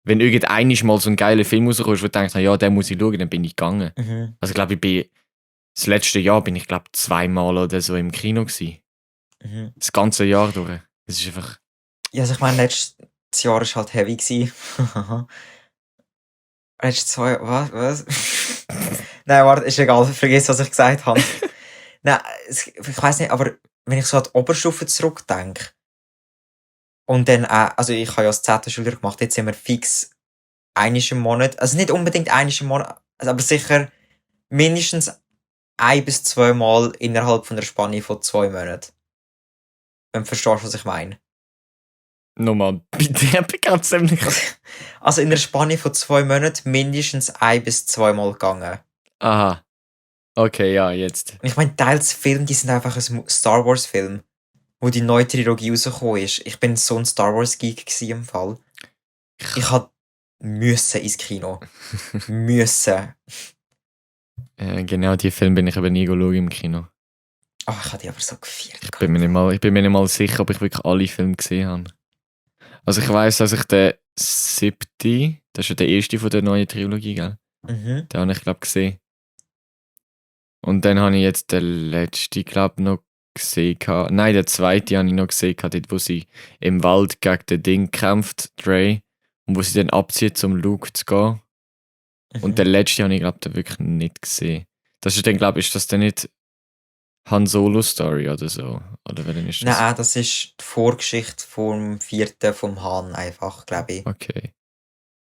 Wenn irgendeiner mal so ein geiler Film rauskommt, wo du denkst, ja, den muss ich schauen, dann bin ich gegangen. Also ich glaube, das letzte Jahr bin ich glaube 2 Mal oder so im Kino gewesen. Das ganze Jahr durch. Es ist einfach... Ja, also ich meine, letztes Jahr war halt heavy gewesen. Letztes Jahr, was? Nein, warte, ist egal, vergiss, was ich gesagt habe. Nein, ich weiss nicht, aber wenn ich so an die Oberstufe zurückdenke, und dann auch, also ich habe ja das 10. Schuljahr gemacht, jetzt sind wir fix einmal im Monat, also nicht unbedingt einmal im Monat, aber sicher mindestens 1 bis 2 Mal innerhalb von der Spanne von 2 Monaten. Wenn du verstehst, was ich meine. Nochmal, bitte, ich bin ganz ziemlich... Also in der Spanne von 2 Monaten mindestens 1 bis 2 Mal gegangen. Aha. Okay, ja, jetzt. Und ich meine, teils Filme, die sind einfach ein Star Wars Film, wo die neue Trilogie rausgekommen ist. Ich bin so ein Star Wars Geek gewesen im Fall. Ich müssen ins Kino. müssen. Genau, die Film bin ich aber nie schauen im Kino. Oh, ich habe die aber so gefeiert. Ich bin mir nicht mal sicher, ob ich wirklich alle Filme gesehen habe. Also ich weiss, dass ich den 7., das ist ja der erste von der neuen Trilogie, gell? Mhm. Den habe ich, glaube gesehen. Und dann habe ich jetzt den letzten, glaube noch gesehen. Nein, den zweiten habe ich noch gesehen, dort wo sie im Wald gegen den Ding kämpft, Dre. Und wo sie dann abzieht, zum Luke zu gehen. Und der letzte habe ich, glaube ich, wirklich nicht gesehen. Das ist dann, glaube ich, ist das dann nicht Han Solo Story oder so? Oder wer denn ist das? Nein, das ist die Vorgeschichte vom 4. vom Han einfach, glaube ich. Okay.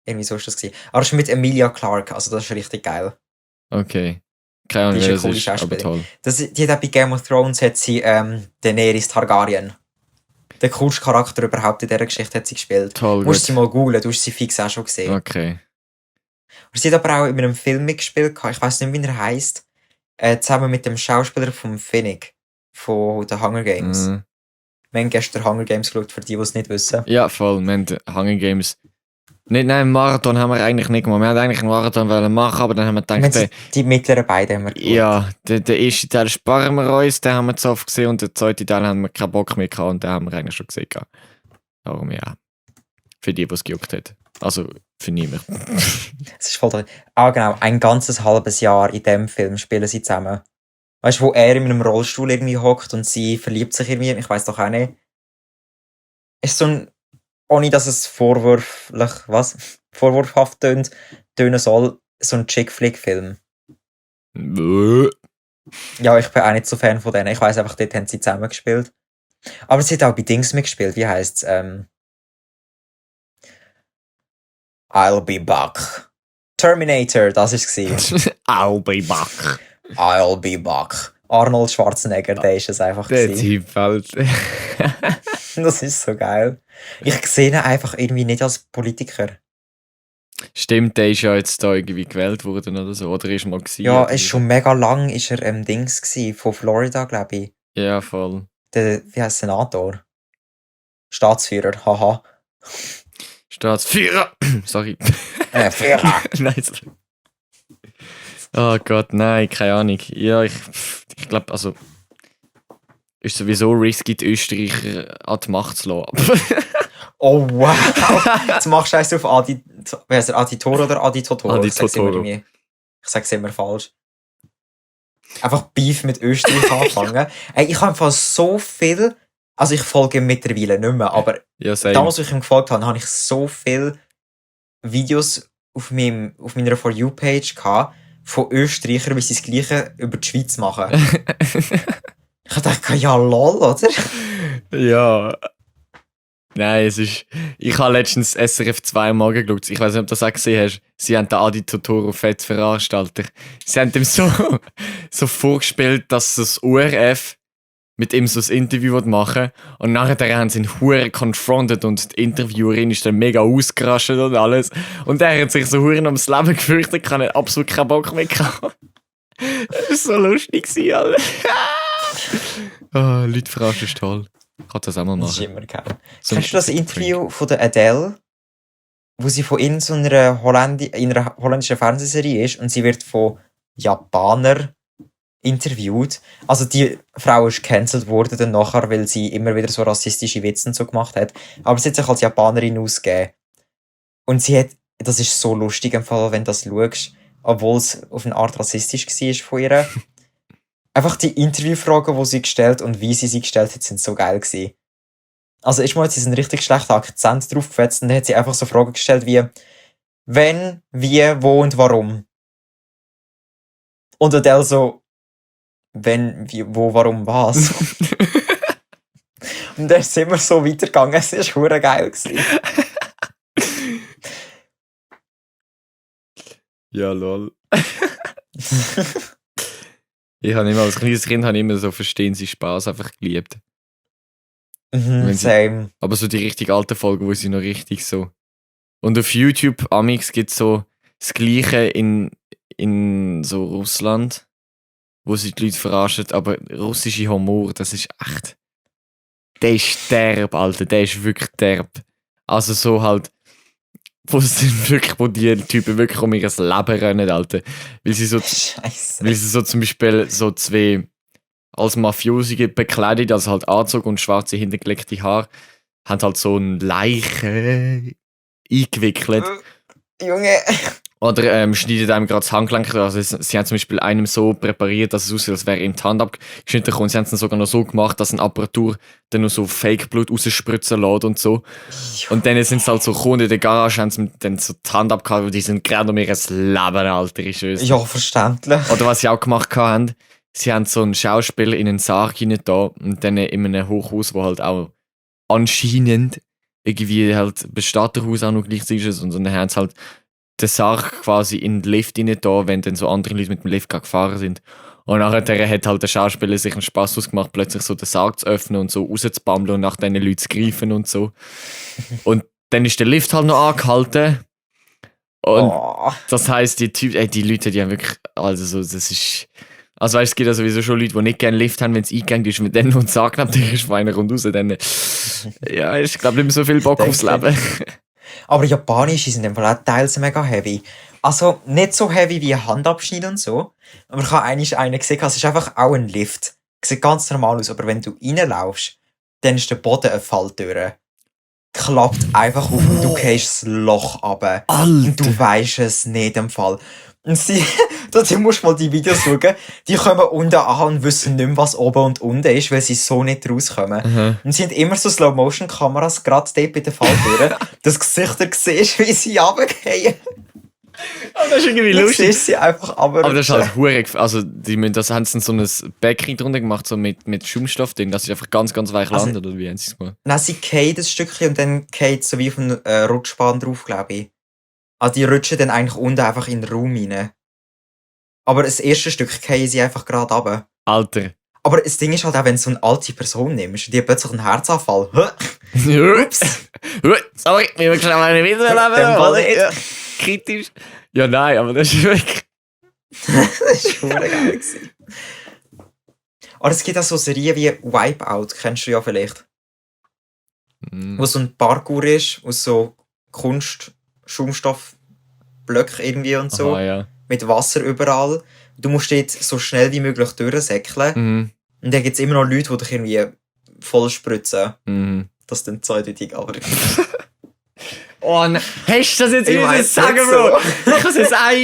Irgendwie so ist das gewesen. Aber das ist mit Emilia Clarke, also das ist richtig geil. Okay. Keine Ahnung, Die ist wer eine das coole ist, aber Schauspielerin. toll. Die hat auch bei Game of Thrones hat sie Daenerys Targaryen. Der coolste Charakter überhaupt in dieser Geschichte hat sie gespielt. Toll, Du musst gut. sie mal googlen, du hast sie fix auch schon gesehen. Okay. Und sie hat aber auch in einem Film mitgespielt, ich weiß nicht, wie er heisst, zusammen mit dem Schauspieler vom Finnick, von den Hunger Games. Mhm. Wir haben gestern Hunger Games geschaut, für die, die es nicht wissen. Ja, voll. Wir haben die Hunger Games. Nein, Marathon haben wir eigentlich nicht gemacht. Wir haben eigentlich einen Marathon wollen machen, aber dann haben wir gedacht, Die mittleren beiden haben wir geschaut. ja, der erste Teil sparen wir uns, den haben wir zu oft gesehen und der zweite Teil haben wir keinen Bock mehr gehabt und den haben wir eigentlich schon gesehen. Darum ja. Für die es gejuckt hat. Also für niemanden. Es ist voll toll. Ah, genau, ein ganzes halbes Jahr in dem Film spielen sie zusammen. Weißt du, wo er in einem Rollstuhl irgendwie hockt und sie verliebt sich irgendwie, ich weiß doch auch nicht. Ist so ein, ohne dass es vorwurfhaft tönen soll, so ein Chick-Flick-Film. Ja, ich bin auch nicht so Fan von denen. Ich weiss einfach, dort haben sie zusammen gespielt. Aber sie hat auch bei Dings mitgespielt. Wie heisst's? I'll be back. Terminator, das ist es. I'll be back. I'll be back. Arnold Schwarzenegger, der ist es einfach. Der gewesen. Typ halt. Das ist so geil. Ich sehe ihn einfach irgendwie nicht als Politiker. Stimmt, der ist ja jetzt da irgendwie gewählt worden oder so. Oder ist mal gewesen. Ja, oder ist so. schon mega lang, ist er Dings gewesen, von Florida, glaube ich. Ja, voll. Der, wie heißt Senator? Staatsführer, haha. Staatsführer! Sorry. Führer. Nice. Oh Gott, nein, keine Ahnung. Ja, ich glaube, also. Ist sowieso risky, die Österreicher an die Macht zu lassen. Oh wow! Jetzt machst du eins auf wie heißt er, Aditoro oder Aditotoro? Adi Ich sag's immer Totoro. irgendwie- Ich sag's immer falsch. Einfach Beef mit Österreich anfangen. Ey, ich habe einfach so viel, also ich folge ihm mittlerweile nicht mehr, aber Ja, same. damals, als ich ihm gefolgt habe, habe ich so viele Videos auf meiner For You-Page gehabt, von Österreichern, wie sie das Gleiche über die Schweiz machen. Ich dachte, ja lol, oder? Ja. Nein, es ist. Ich habe letztens SRF 2 am Morgen geschaut. Ich weiß nicht, ob du das auch gesehen hast. Sie haben den Adi Totoro fett Veranstalter. Sie haben ihm so vorgespielt, dass das ORF mit ihm so ein Interview machen will. Und nachher haben sie ihn hure confronted und die Interviewerin ist dann mega ausgerastet und alles. Und er hat sich so hure ums Leben gefürchtet, kann absolut keinen Bock mehr gehabt. Das war so lustig, Alter. Oh, Leute verarschen ist toll. Ich kann das auch mal Das ist machen. immer geil. So Kennst du das ein Interview von der Adele, wo sie von in so einer, in einer holländischen Fernsehserie ist und sie wird von Japanern interviewt. Also die Frau ist gecancelt worden dann nachher, weil sie immer wieder so rassistische Witze und so gemacht hat. Aber sie hat sich als Japanerin ausgegeben. Und sie hat, das ist so lustig im Fall, wenn du das schaust, obwohl es auf eine Art rassistisch war von ihr. Einfach die Interviewfragen, die sie gestellt und wie sie gestellt hat, sind so geil gewesen. Also erstmal hat sie einen richtig schlechten Akzent draufgefetzt und dann hat sie einfach so Fragen gestellt wie wenn, wie, wo und warum. Und Adele so wenn, wie, wo, warum, was. Und dann ist es immer so weitergegangen, es war verdammt geil gewesen. Ja, lol. Ich habe immer als kleines Kind immer so verstehen sie Spaß einfach geliebt. Wenn sie- Same. Aber so die richtig alten Folgen, wo sie noch richtig so. Und auf YouTube amix gibt es so das Gleiche in so Russland, wo sie die Leute verarschen, aber russische Humor, das ist echt. Der ist derb, Alter, der ist wirklich derb. Also so halt, wo die Typen wirklich um ihr Leben rennen, Alter. Weil sie so zum Beispiel so zwei als Mafiosi bekleidet, also halt Anzug und schwarze hintergelegte Haare, haben halt so eine Leiche eingewickelt. Junge. Oder schneidet einem gerade das Handgelenk. Also sie haben zum Beispiel einem so präpariert, dass es aussieht, als wäre ihm die Hand abgeschnitten und sie haben es dann sogar noch so gemacht, dass eine Apparatur dann noch so Fake-Blut rausspritzen lässt und so. Und dann sind sie halt so gekommen in der Garage, haben sie dann so die Hand abgehauen und die sind gerade um ihr Leben, Alter, ist es. Ja, verständlich. Oder was sie auch gemacht haben, sie haben so einen Schauspieler in einen Sarg rein da und dann in einem Hochhaus, wo halt auch anscheinend irgendwie halt Bestatterhaus auch noch gleichzeitig ist und dann haben sie halt den Sarg quasi in den Lift rein da, wenn dann so andere Leute mit dem Lift gefahren sind. Und nachher hat halt der Schauspieler sich einen Spass ausgemacht, plötzlich so den Sarg zu öffnen und so rauszubammeln und nach diesen Leuten zu greifen und so. Und dann ist der Lift halt noch angehalten. Und das heisst, die Leute, die haben wirklich, also so, das ist, also weißt, es gibt ja sowieso schon Leute, die nicht gerne Lift haben, wenn es eingegangen ist, wenn dann noch ein Sarg neben dir ist, einer kommt raus, dann, ja, ich glaube nicht mehr so viel Bock aufs Leben. Aber japanische sind im Fall auch teils mega heavy. Also nicht so heavy wie Handabschnitt und so. Aber ich habe einen gesehen, es ist einfach auch ein Lift. Sieht ganz normal aus, aber wenn du reinlaufst, dann ist der Boden eine Falltür. Klappt einfach auf und du gehst das Loch runter. Und du weisst es nicht im Fall. Und du musst mal die Videos schauen. Die kommen unten an und wissen nicht mehr, was oben und unten ist, weil sie so nicht rauskommen. Und sie haben immer so Slow-Motion-Kameras, gerade dort bei den Falltüren, dass du Gesichter siehst, wie sie runtergehen. Aber das ist irgendwie lustig. Du siehst sie einfach aber das ist halt hurig. Also, das haben sie so ein Bäckchen drunter gemacht, so mit Schaumstoff drin, dass sie einfach ganz, ganz weich landet, oder wie haben sie es gemacht? Nein, sie fallen das Stückchen und dann geht so wie auf einen Rutschbahn drauf, glaube ich. Also die rutschen dann eigentlich unten einfach in den Raum rein. Aber das erste Stück fallen sie einfach gerade runter. Alter. Aber das Ding ist halt auch, wenn du so eine alte Person nimmst, die hat plötzlich einen Herzanfall. Ups. Sorry, wir müssen schnell meine Video leben. Kritisch. Ja, nein, aber das ist wirklich... Das war schon geil gewesen. Aber es gibt auch so Serien wie Wipeout, kennst du ja vielleicht. Wo so ein Parkour ist, aus so Schaumstoffblöcken irgendwie und so. Aha, ja. Mit Wasser überall. Du musst dort so schnell wie möglich durchsäckeln. Und dann gibt es immer noch Leute, die dich irgendwie voll spritzen. Das ist dann zweideutig, aber... Oh nein, hast du das jetzt wieder sagen, Bro? Ich kann es jetzt habe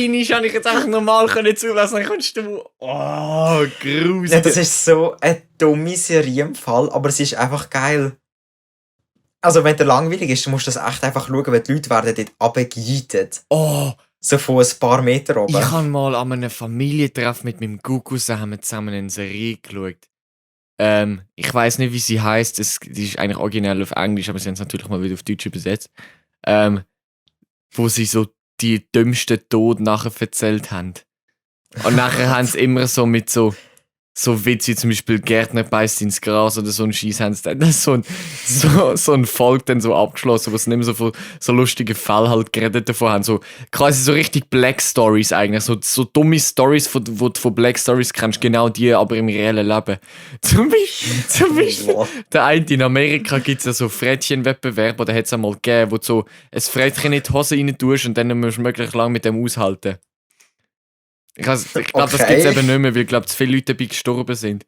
ich jetzt einfach normal zulassen, dann kannst du... Oh, gruselig. Ja, das ist so eine dumme Serie im Fall, aber es ist einfach geil. Also wenn der langweilig ist, dann musst du das echt einfach schauen, weil die Leute werden dort runtergejeitet. Oh! So von ein paar Meter oben. Ich habe mal an einem Familientreff mit meinem Gugu zusammen eine Serie geschaut. Ich weiss nicht, wie sie heisst. Die ist eigentlich originell auf Englisch, aber sie haben es natürlich mal wieder auf Deutsch übersetzt. Wo sie so die dümmsten Tode nachher erzählt haben. Und nachher haben sie immer so mit so Witze, wie zum Beispiel Gärtner beißt ins Gras oder so ein Scheiß, haben sie dann so ein Volk dann so abgeschlossen, wo sie nicht mehr so von so lustigen Fällen halt geredet davon haben. So, quasi so richtig Black Stories eigentlich. So dumme Stories, die du von Black Stories kennst, genau die, aber im reellen Leben. Zum Beispiel der eine in Amerika gibt es ja so Frettchenwettbewerb, oder hat es einmal gegeben, wo du so ein Frettchen in die Hose rein tust und dann musst du möglichst lange mit dem aushalten. Ich glaube, das gibt es eben nicht mehr, weil zu viele Leute dabei gestorben sind.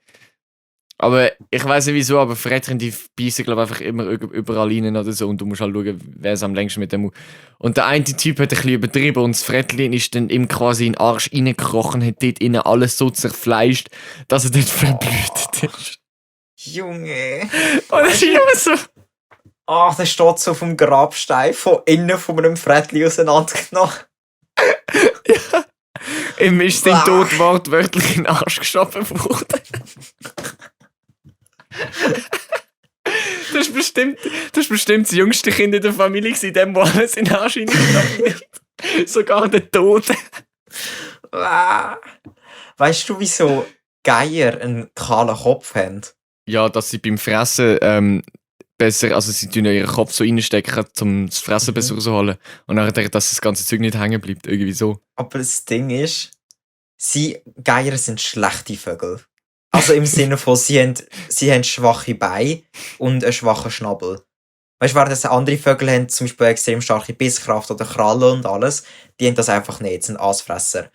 Aber ich weiss nicht wieso, aber Frettchen, die beißen glaube einfach immer überall rein oder so und du musst halt schauen, wer es am längsten mit dem... Und der eine Typ hat ein bisschen übertrieben und das Frettchen ist dann ihm quasi in den Arsch reingekrochen, hat dort innen alles so zerfleischt, dass er dort verblüht ist. Junge! Und das ist immer so... Ach, der steht so vom Grabstein von innen von einem Frettchen auseinandergenommen. Ja. Ihm ist sein Tod wortwörtlich in den Arsch geschoben worden. Das war bestimmt das jüngste Kind in der Familie, dem wo alles in den Arsch hineingeschoben wird. Sogar der Tod. Weißt du, wieso Geier einen kahlen Kopf haben? Ja, dass sie beim Fressen besser, also sie tun ihren Kopf so reinstecken, um das Fressen besser rauszuholen. Und nachher, dass das ganze Zeug nicht hängen bleibt, irgendwie so. Aber das Ding ist, Geier sind schlechte Vögel. Also im Sinne von, sie haben schwache Beine und einen schwachen Schnabel. Weißt du, während andere Vögel haben zum Beispiel extrem starke Bisskraft oder Krallen und alles, die haben das einfach nicht, sind Aasfresser.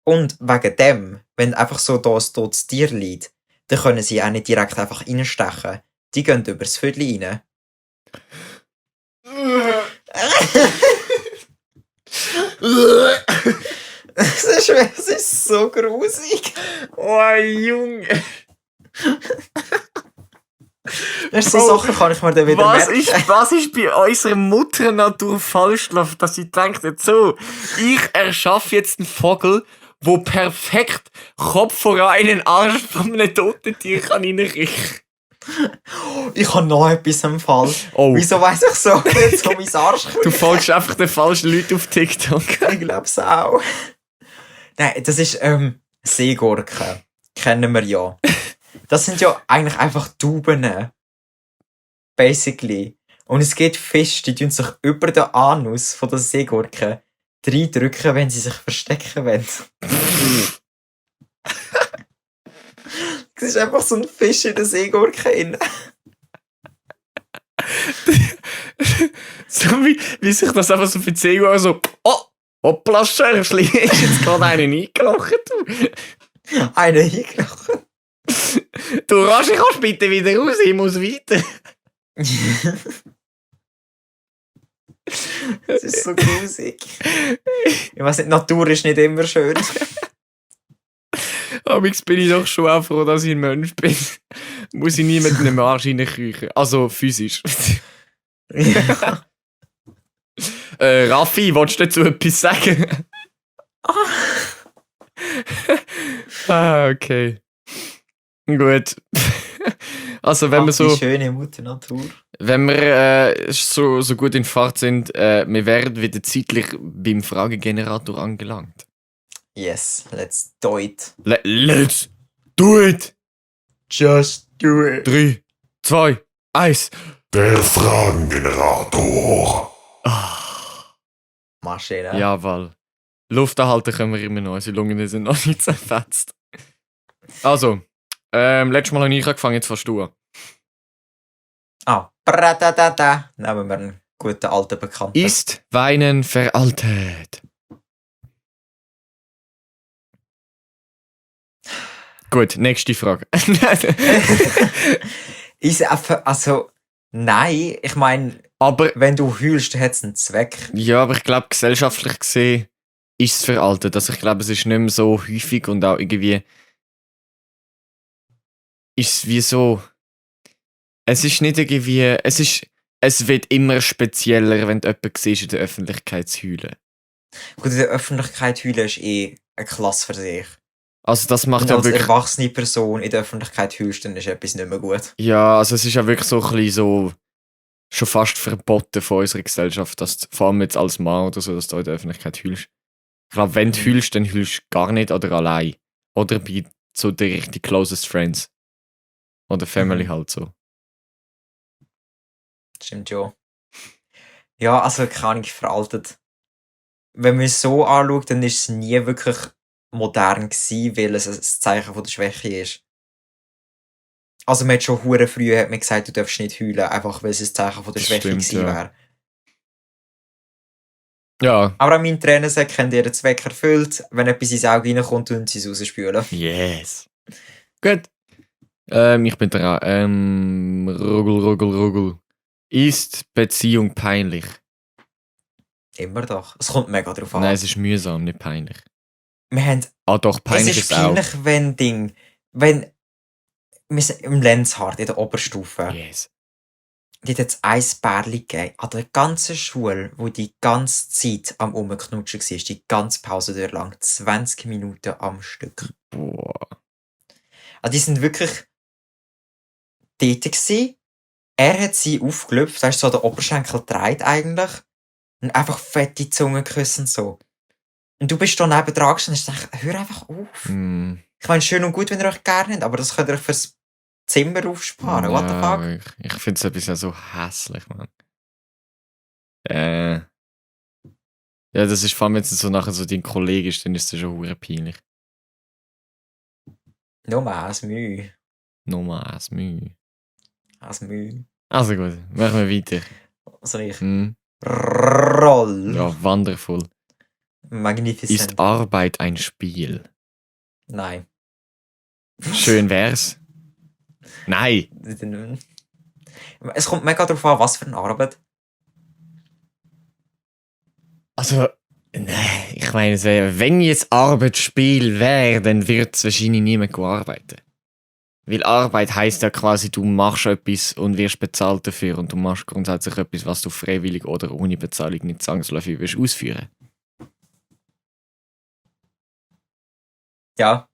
Und wegen dem, wenn einfach so da ein totes Tier liegt, dann können sie auch nicht direkt einfach reinstechen. Die gehen übers Vödel rein. Das ist so grusig. Oh, Junge. Das ist so Sachen kann ich mir dann wieder merken. Was ist bei unserer Mutternatur falsch gelaufen, dass sie denkt, so, ich erschaffe jetzt einen Vogel, wo perfekt Kopf voran in den Arsch von einem toten Tier kann reinkriechen. Ich habe noch etwas im Fall. Oh. Wieso weiss ich so nicht, so mein Arsch Du folgst einfach den falschen Leuten auf TikTok. Ich glaube es auch. Nein, das ist Seegurken. Kennen wir ja. Das sind ja eigentlich einfach Tauben. Basically. Und es gibt Fische, die tun sich über den Anus von der Seegurke reindrücken, wenn sie sich verstecken wollen. Das ist einfach so ein Fisch in der Seegurke drin. So wie sich das einfach so für 10 Jahre so, oh, hoppla, Schärfli, ist jetzt gerade einer eingelacht. Einer eingelacht. Du Rasche, kannst bitte wieder raus, ich muss weiter. Das ist so grusig. Ich weiss nicht, Natur ist nicht immer schön. Aber jetzt bin ich doch schon auch froh, dass ich ein Mensch bin. Muss ich nie mit einem Arsch reinkriechen. Also physisch. Ja. Raffi, willst du dazu etwas sagen? Okay. Gut. Also wenn wir so... Die schöne Mutter Natur. Wenn wir so gut in Fahrt sind, wir werden wieder zeitlich beim Fragegenerator angelangt. Yes, let's do it. Let's do it! Just do it. 3, 2, 1. Der Fragengenerator. Maschine. Jawohl. Luft erhalten können wir immer noch, unsere Lungen sind noch nicht zerfetzt. Also, letztes Mal habe ich angefangen, jetzt fast du an. Bradadada. Nehmen wir einen guten alten Bekannten. Ist Weinen veraltet? Gut, nächste Frage. Ist einfach, also, nein, ich meine, Aber, wenn du heulst, hat es einen Zweck. ja, aber ich glaube, gesellschaftlich gesehen ist es veraltet. Also ich glaube, es ist nicht mehr so häufig und auch irgendwie ist es wie so... Es ist nicht irgendwie... Es wird immer spezieller, wenn du jemanden siehst, in der Öffentlichkeit zu heulen. Gut, in der Öffentlichkeit heulen ist eine Klasse für sich. Also das macht Wenn ja du als wirklich... erwachsene Person in der Öffentlichkeit heulst, dann ist etwas nicht mehr gut. Ja, also es ist ja wirklich so ein bisschen so... Schon fast verboten von unserer Gesellschaft, dass du, vor allem jetzt als Mann oder so, dass du in der Öffentlichkeit heulst. Ich glaube, wenn du heulst, dann heulst du gar nicht oder allein. Oder bei so den richtig closest friends. Oder Family halt so. Stimmt ja. Ja, also keine Ahnung, veraltet. Wenn man es so anschaut, dann ist es nie wirklich modern gewesen, weil es ein Zeichen von der Schwäche ist. Also man hat schon hure früh hat man gesagt, du darfst nicht heulen, einfach weil es ein Zeichen von der Das Schwäche stimmt, gewesen ja. wäre. Ja. Aber an meinen Tränensäcke haben ihren Zweck erfüllt. Wenn etwas ins Auge reinkommt, tun sie es rausspülen. Yes. Gut. Ich bin dran. Ruggel. Ist Beziehung peinlich? Immer doch. Es kommt mega drauf an. Nein, es ist mühsam, nicht peinlich. Wir haben, Ah doch, peinlich es ist ist auch. peinlich, wenn wir sind im Lenzhard in der Oberstufe, Yes. dort hat es ein Pärchen gegeben, an der ganzen Schule, wo die ganze Zeit am Rumknutschen war, die ganze Pause durch lang, 20 Minuten am Stück. Boah. Also die sind wirklich dort gewesen. Er hat sie aufgelöpft, weißt du, so der Oberschenkel dreht eigentlich. Und einfach fette Zunge küssen und so. Und du bist da neben dran gestanden und hast gedacht, hör einfach auf. Mm. Ich meine, schön und gut, wenn ihr euch gerne habt, aber das könnt ihr euch fürs Zimmer aufsparen. What the fuck? Ich finde es ein bisschen so hässlich, Mann. Ja, das ist vor allem, wenn es so nachher so dein Kollege ist, dann ist das schon hure peinlich. Nur mal als Mühe. Nochmal als Mühe. Als Mühe. Also gut, machen wir weiter. Also ich. Hm. Roll. Ja, wonderful. Magnificent. Ist Arbeit ein Spiel? Nein. Schön wär's. Nein. Es kommt mega darauf an, was für eine Arbeit. Also, Nein, ich meine, wenn jetzt Arbeitsspiel wäre, dann wird es wahrscheinlich niemand arbeiten. Weil Arbeit heisst ja quasi, du machst etwas und wirst bezahlt dafür und du machst grundsätzlich etwas, was du freiwillig oder ohne Bezahlung nicht zwangsläufig wirst ausführen. Ja,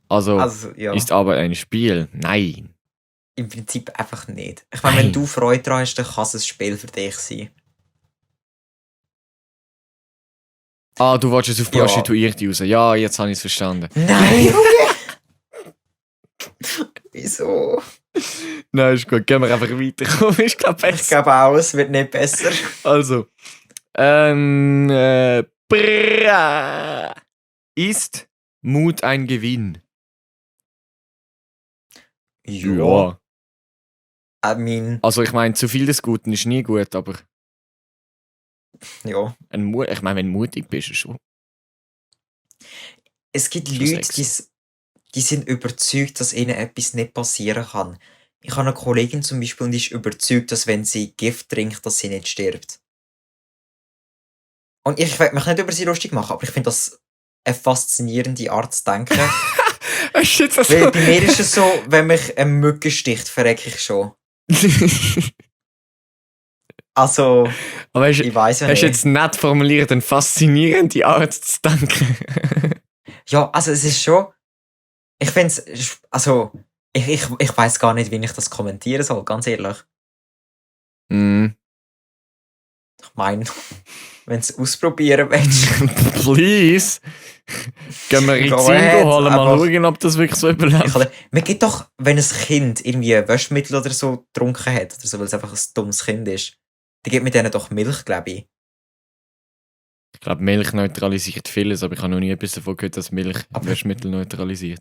Also ja. ist Arbeit ein Spiel? Nein. Im Prinzip einfach nicht. Ich meine, wenn Nein. du Freude daran hast, dann kann es ein Spiel für dich sein. Ah, du willst jetzt auf Ja. Prostituierte raus. Ja, jetzt habe ich es verstanden. Nein, Junge! Wieso? Nein, ist gut. Gehen wir einfach weiter. Komm, ist glaube Ich besser. glaube auch, es wird nicht besser. Also. Ist Mut ein Gewinn? Ja. I mean, Also ich meine, zu viel des Guten ist nie gut, aber ja. ich meine, wenn du mutig bist, ist schon. Es gibt Schon Leute, sexy. die sind überzeugt, dass ihnen etwas nicht passieren kann. Ich habe eine Kollegin zum Beispiel und die ist überzeugt, dass wenn sie Gift trinkt, dass sie nicht stirbt. Und ich will mich nicht über sie lustig machen, aber ich finde das eine faszinierende Art zu denken. Shit, das Weil bei mir ist es so, wenn mich eine Mücke sticht, verrecke ich schon. Also, Aber ich weiß ja hast du nicht. jetzt nett formuliert, eine faszinierende Art zu denken. Ja, also es ist schon. Ich finde es. Also, ich weiß gar nicht, wie ich das kommentieren soll, ganz ehrlich. Mm. Ich meine, wenn du es ausprobieren willst. Please. Gehen wir in Go die Zingo ahead, holen, mal aber- schauen, ob das wirklich so überlebt. Man gibt doch, wenn ein Kind irgendwie Waschmittel oder so getrunken hat, oder so, weil es einfach ein dummes Kind ist, dann gibt man denen doch Milch, glaube ich. Ich glaube, Milch neutralisiert vieles, aber ich habe noch nie etwas davon gehört, dass Milch Aber- Waschmittel neutralisiert.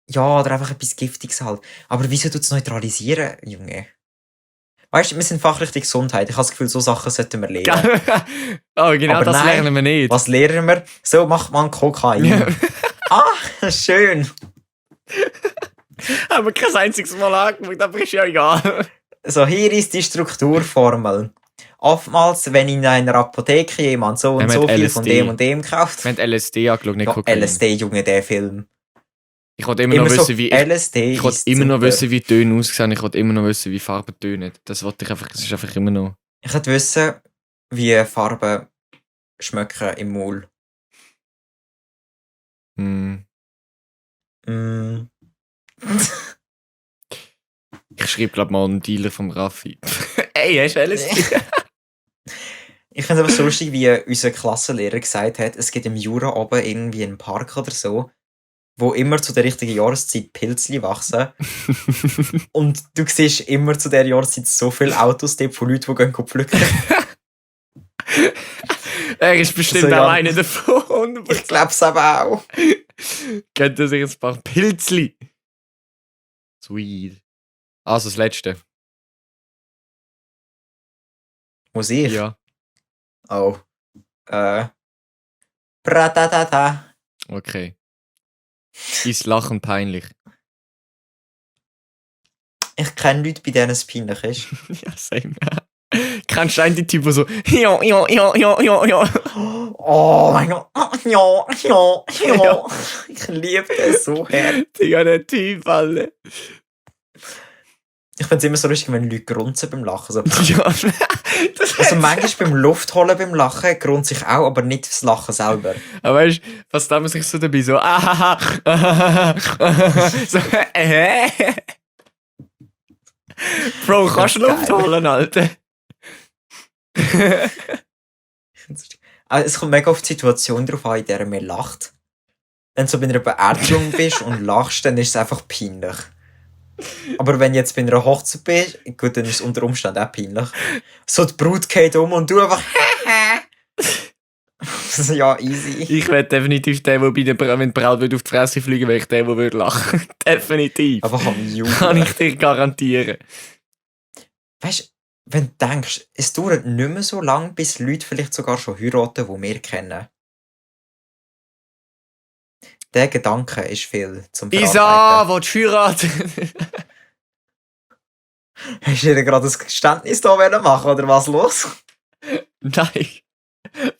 Ja, oder einfach etwas Giftiges halt. Aber wieso tut es neutralisieren, Junge? Weißt du, wir sind Fachrichtung Gesundheit. Ich habe das Gefühl, so Sachen sollten wir lernen. Oh, genau, Aber das nein. lernen wir nicht. Was lernen wir? So macht man Kokain. Ja. Ah, schön. Haben wir kein einziges Mal angeguckt, aber ist ja egal. So, hier ist die Strukturformel. Oftmals, wenn in einer Apotheke jemand so und Wir so haben viel von LSD. dem und dem kauft. Wir haben LSD angeschaut, nicht Ja, Kokain. LSD, Junge, der Film. Ich wollte immer noch Immer so, wissen, wie... LSD Ich wollte ist immer noch super. wissen, wie die Töne aussehen. Ich wollte immer noch wissen, wie Farben tönen. Das wollte ich einfach... Es ist einfach immer noch... Ich wollte wissen, wie Farben schmecken im Maul. Hm. Mm. Ich schreibe, glaube mal einen Dealer vom Raffi. Ey, hast du LSD? Ich finde es aber so lustig, wie unser Klassenlehrer gesagt hat, es gibt im Jura oben irgendwie einen Park oder so, wo immer zu der richtigen Jahreszeit Pilzli wachsen. Und du siehst immer zu der Jahreszeit so viele Autos dort von Leuten, die gehen pflücken. Er ist bestimmt So, ja. auch einer davon. Ich glaube es aber auch. Kennt er sich ein paar Pilzli? Sweet. Also das letzte. Muss ich? Ja. Oh. Pratatata. Okay. Ist Lachen peinlich? Ich kenne Leute, bei denen es peinlich ist. Ja, same. Kennst du einen die Typ, der so ja, ja, ja, ja, ja, ja. Oh mein Gott. Ja, ja, ja. Ja. Ich liebe das so her. Digga, der Typ, Alter. Ich finde es immer so lustig, wenn Leute grunzen beim Lachen. So. Ja. Das Also manchmal beim Luftholen beim Lachen grunzt sich auch, aber nicht das Lachen selber. Aber weißt du, was da man sich so dabei so so Bro, kannst du Das ist Luft geil. holen, Alter? Also es kommt mega auf die Situation drauf an, in der man lacht. Wenn du so bei einer Beerdigung bist und lachst, dann ist es einfach peinlich. Aber wenn du jetzt bei einer Hochzeit bist, gut, dann ist es unter Umständen auch peinlich. So die Brut geht um und du einfach ja, easy. Ich wäre definitiv der, der bei der wenn die Braut auf die Fresse fliegen würde, ich der, der würde lachen. Definitiv. Einfach am Kann Jubeln. ich dir garantieren. Weißt du, wenn du denkst, es dauert nicht mehr so lange, bis Leute vielleicht sogar schon heiraten, die wir kennen. Der Gedanke ist viel zum Isa, Verarbeiten. willst du heiraten? Hast du dir gerade ein Geständnis da machen oder was los? Nein.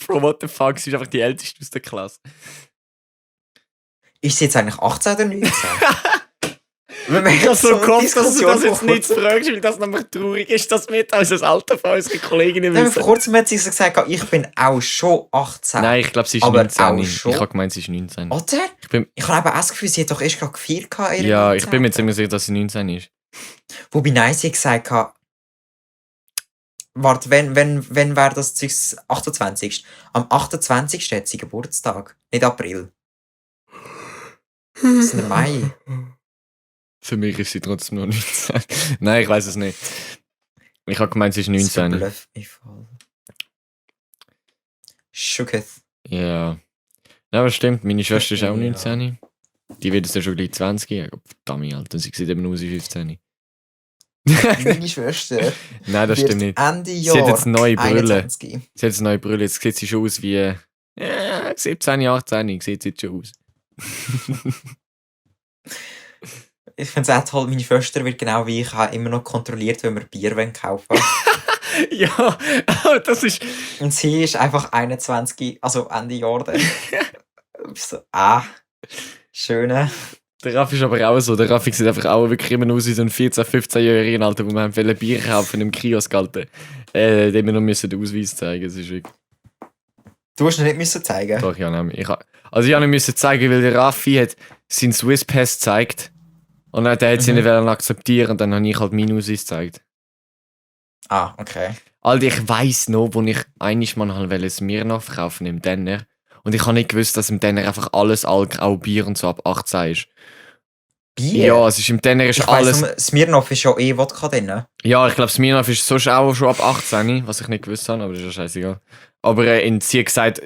Bro, what the fuck, sie ist einfach die Älteste aus der Klasse. Ist sie jetzt eigentlich 18 oder 19? Wenn wir Ich habe jetzt so eine gehofft, dass du das Diskussion jetzt nicht fragst, weil das nämlich traurig ist, dass wir als das Alter von unseren Kolleginnen Vor wissen. kurzem hat sie so gesagt, ich bin auch schon 18. Nein, ich glaube, sie ist Aber 19. auch Ich schon. habe gemeint, sie ist 19. Oder? Ich habe eben auch das Gefühl, sie hat doch erst gerade gefeiert. Ihre Ja, ich bin mir 19. ziemlich sicher, dass sie 19 ist. Wobei nein, sie hat gesagt, warte, wenn wäre das Zeugs 28. Am 28. hat sie Geburtstag, nicht April. Das ist der Mai. Für mich ist sie trotzdem noch 19. Nein, ich weiß es nicht. Ich habe gemeint, sie ist Das 19. verblüfft mich voll. Schuketh. Ja. Ja, aber stimmt, meine Schwester ist auch Ja. 19. Die wird es ja schon gleich 20. Verdammt, Alter, sie sieht eben aus wie 15. Meine Schwester Nein, das stimmt nicht. Ende Sie Jahr hat jetzt neue Brille. 21. Sie hat jetzt neue Brille. Jetzt sieht sie schon aus wie 17, 18. Sieht sie jetzt schon aus. Ich finde es auch toll, meine Schwester wird genau wie ich auch immer noch kontrolliert, wenn wir Bier kaufen wollen. Ja, aber das ist. Und sie ist einfach 21, also Ende Jahr dann. So, schöne. Der Raffi ist aber auch so. Der Raffi sieht einfach auch wirklich immer aus wie so ein 14-, 15-Jähriger, Alter, wo wir haben wollen Bier kaufen im Kiosk, Alter. Dem wir noch müssen den Ausweis zeigen. Das ist wirklich. Du hast ihn nicht müssen zeigen. Doch, ja, nein. Ich habe ihn müssen zeigen, weil der Raffi hat seinen Swiss Pass gezeigt. Und dann hat sie nicht akzeptieren und dann habe ich halt meinen Ausweis gezeigt. Okay. Alter, ich weiss noch, wo ich einiges mal wollte Smirnoff kaufen im Denner. Und ich habe nicht gewusst, dass im Denner einfach alles Alk, auch Bier und so ab 18 ist. Bier? Ja, es ist im Denner ist Ich alles. weiss, Smirnoff ist ja Wodka drin. Ja, ich glaube, Smirnoff ist sonst auch schon ab 18, was ich nicht gewusst habe, aber das ist ja scheißegal. Aber sie hat gesagt,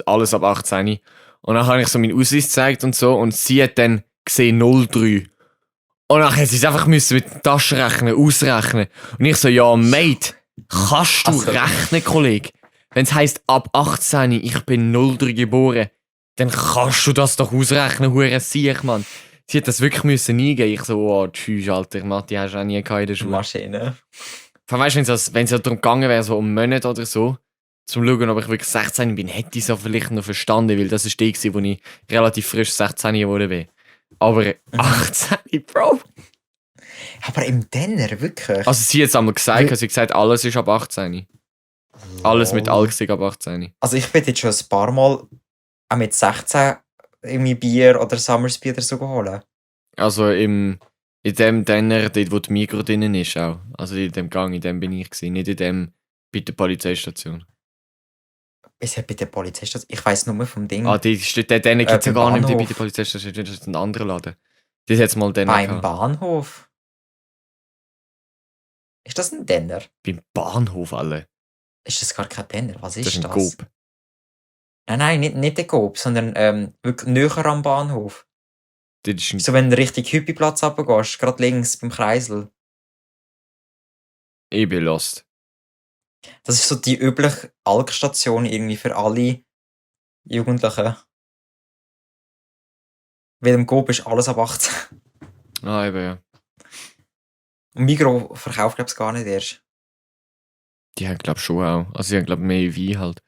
alles ab 18. Und dann habe ich so meinen Ausweis gezeigt und so und sie hat dann gesehen 03. Und dann hat sie es einfach müssen mit der Tasche rechnen, ausrechnen. Und ich so, ja, Mate, kannst du Also. rechnen, Kollege? Wenn es heisst, ab 18, ich bin 03 geboren, dann kannst du das doch ausrechnen, hure Siech, Mann. Sie hat das wirklich müssen eingeben. Ich so, oh, tschüss, Alter, Matti, hast du auch nie gehabt in der Schule. Maschine. Vor allem, weißt du, wenn es darum gegangen wäre, so um einen Monat oder so, zum schauen, ob ich wirklich 16 bin, hätte ich es auch vielleicht noch verstanden, weil das war die, wo ich relativ frisch 16 geworden bin. Aber 18, Bro. Aber im Denner, wirklich? Also sie hat es einmal gesagt, sie hat gesagt, alles ist ab 18. Alles mit Lol. Alk ist ab 18. Also ich bin jetzt schon ein paar Mal auch mit 16 irgendwie Bier oder Summersby oder so geholt. Also in dem Denner, dort wo die Migros drinnen ist auch. Also in dem Gang, in dem bin ich gewesen, nicht in dem bei der Polizeistation. Ist ja bei der Polizeistation? Ich weiss nur vom Ding. Ah, der gibt es ja beim gar nicht bei Bahnhof. der Polizeistation, das ist ein anderer Laden. Das hat mal den Beim gehabt. Bahnhof. Ist das ein Denner? Beim Bahnhof, alle. Ist das gar kein Denner? Was Das ist ist das? ein Coop. Nein, nicht der Coop, sondern wirklich näher am Bahnhof. Das ist ein So, wenn du Richtung Hüppiplatz runtergehst, gerade links beim Kreisel. Ich bin lost. Das ist so die übliche Alkstation irgendwie für alle Jugendlichen. Weil im Coop ist alles ab 18. Ah, eben, ja. Und Migros verkauft, glaube ich, gar nicht erst. Die haben, glaube ich, schon auch. Also, sie haben, glaube ich, mehr Wein halt.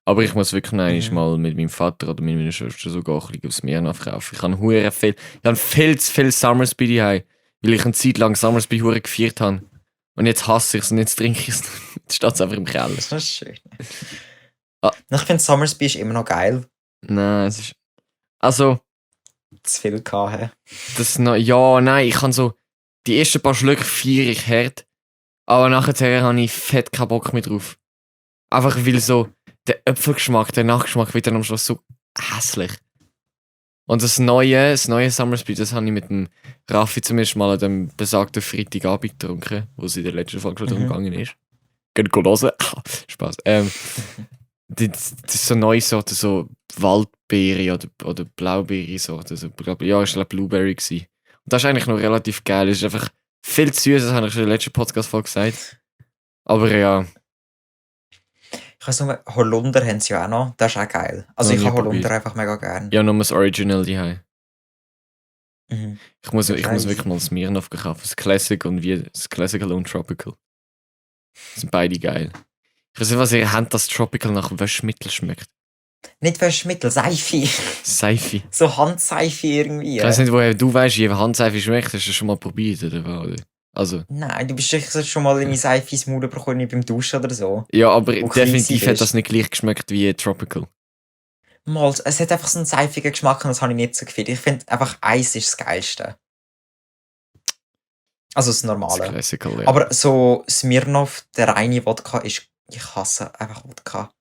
Aber ich muss wirklich noch einmal mal mit meinem Vater oder mit meiner Schwester sogar ein bisschen aufs Meer nachkaufen. Ich habe viel zu viel Summersby daheim, weil ich eine Zeit lang Summersby hure gefeiert habe. Und jetzt hasse ich es und jetzt trinke ich es. Jetzt steht es einfach im Keller. Das ist schön. Ah. Ich finde, Summersby ist immer noch geil. Nein, es ist. Also, Zu viel gehabt. das noch. Ja, nein, ich kann so. Die ersten paar Schlücke feiere ich hart. Aber nachher habe ich fett keinen Bock mehr drauf. Einfach weil so der Äpfelgeschmack, der Nachgeschmack wird dann am Schluss so hässlich. Und das neue Summersby, das habe ich mit dem Raffi zum ersten Mal an dem besagten Freitagabend getrunken, wo es in der letzten Folge schon darum gegangen ist. Gehen hören. Spaß. Das ist so eine neue Sorte, so Waldbeere oder Blaubeere-Sorte. Also, ich glaube Blueberry gewesen. Und das ist eigentlich noch relativ geil. Es ist einfach viel zu süß, das habe ich schon in der letzten Podcast-Folge gesagt. Aber ja, Ich weiss nur, Holunder haben sie ja auch noch. Das ist auch geil. Also Noch ich nie habe Holunder probiert. einfach mega gern. ja, nur das Original daheim. Mhm. Ich muss Crazy. wirklich mal Smirnoff kaufen. Das Classic und das Classical und Tropical. Das sind beide geil. Ich weiß nicht, was ihr habt, dass Tropical nach Waschmittel schmeckt. Nicht Waschmittel, Seife. Seife. So Handseife irgendwie. Ich weiß nicht, woher du weißt, wie Handseife schmeckt. Hast du das schon mal probiert, oder was? Also. Nein, du bist sicher schon mal eine Seife ins Maul bekommen beim Duschen oder so. Ja, aber Wo definitiv klein hat das nicht gleich geschmeckt wie Tropical. Mal, es hat einfach so einen seifigen Geschmack und das habe ich nicht so gefühlt. Ich finde einfach, Eis ist das Geilste. Also das Das Normale. Classical, ja. Aber so Smirnoff, der reine Wodka, ist... Ich hasse einfach Wodka.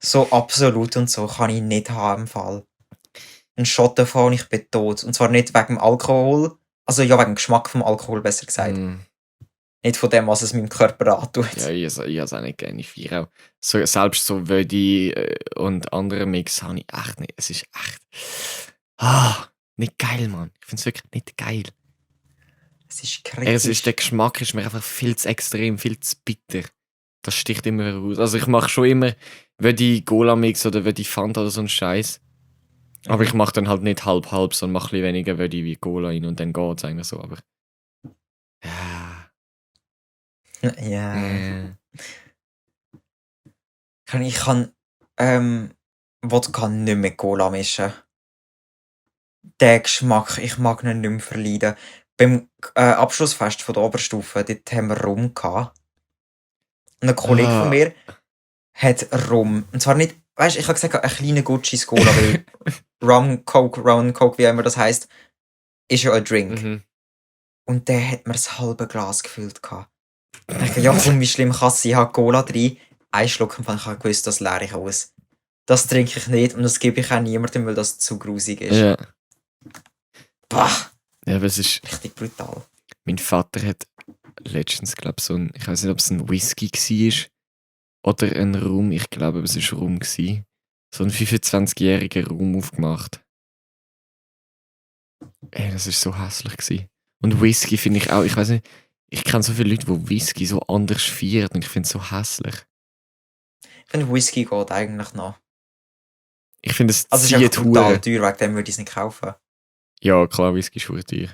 So absolut und so kann ich nicht haben im Fall. Ein Shot davon und ich bin tot. Und zwar nicht wegen dem Alkohol, also ja, wegen dem Geschmack vom Alkohol, besser gesagt. Mm. Nicht von dem, was es meinem Körper antut. Ja, ich habe es auch nicht gerne, ich feiere auch. So, selbst so Wödi und andere Mix habe ich echt nicht. Es ist echt... nicht geil, Mann. Ich finde es wirklich nicht geil. Es ist kritisch. Der Geschmack ist mir einfach viel zu extrem, viel zu bitter. Das sticht immer raus. Also ich mache schon immer Wödi Cola-Mix oder Wödi Fanta oder so einen Scheiß. Aber ich mache dann halt nicht halb-halb, sondern mache ein bisschen weniger Wödi wie Cola rein und dann geht es eigentlich so. Aber... Ja. Ich kann Wodka nicht mit Cola mischen. Den Geschmack, ich mag ihn nicht mehr verleiden. Beim Abschlussfest von der Oberstufe, dort haben wir Rum gehabt. Und ein Kollege von mir hat Rum. Und zwar nicht, weißt du, ich habe gesagt, ein kleiner Gucci's Cola, weil Rum Coke, wie immer das heisst, ist ja ein Drink. Mhm. Und der hat mir das halbe Glas gefüllt gehabt. Ich dachte, ja komm, wie schlimm kann es sein, ich habe Cola drin. Ein Schluck und ich habe gewusst, das leere ich aus. Das trinke ich nicht und das gebe ich auch niemandem, weil das zu grusig ist. Ja. Bah, Ja, aber es ist... richtig brutal. Mein Vater hat letztens, glaube so ein... Ich weiß nicht, ob es ein Whisky war oder ein Rum. Ich glaube, es war Rum. So ein 25-jähriger Rum aufgemacht. Ey, das war so hässlich gewesen. Und Whisky finde ich auch... Ich weiß nicht... Ich kenne so viele Leute, die Whisky so anders feiern und ich finde es so hässlich. Ich finde, Whisky geht eigentlich noch. Ich finde, es Also es ist zieht einfach brutal Hure. teuer, wegen dem würde ich es nicht kaufen. Ja, klar, Whisky ist verdammt teuer.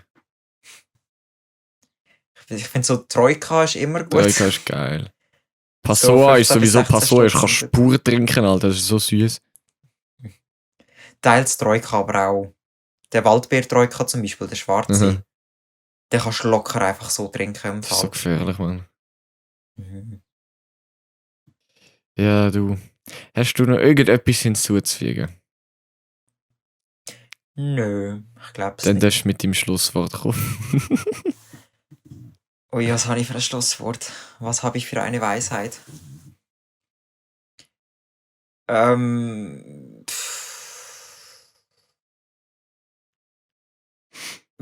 Ich finde so Troika ist immer gut. Troika ist geil. Passoa ist 15 bis sowieso 16 Passoa. Ich kann Stunden. Spur trinken, Alter. Das ist so süß. Teils Troika, aber auch der Waldbeer-Troika zum Beispiel, der schwarze. Mhm. Den kannst du locker einfach so trinken im Das ist so Fall. gefährlich, Mann. Mhm. Ja, du. Hast du noch irgendetwas hinzuzufügen? Nö, ich glaube es Dann nicht. darfst du mit dem Schlusswort kommen. Ui, was habe ich für ein Schlusswort? Was habe ich für eine Weisheit?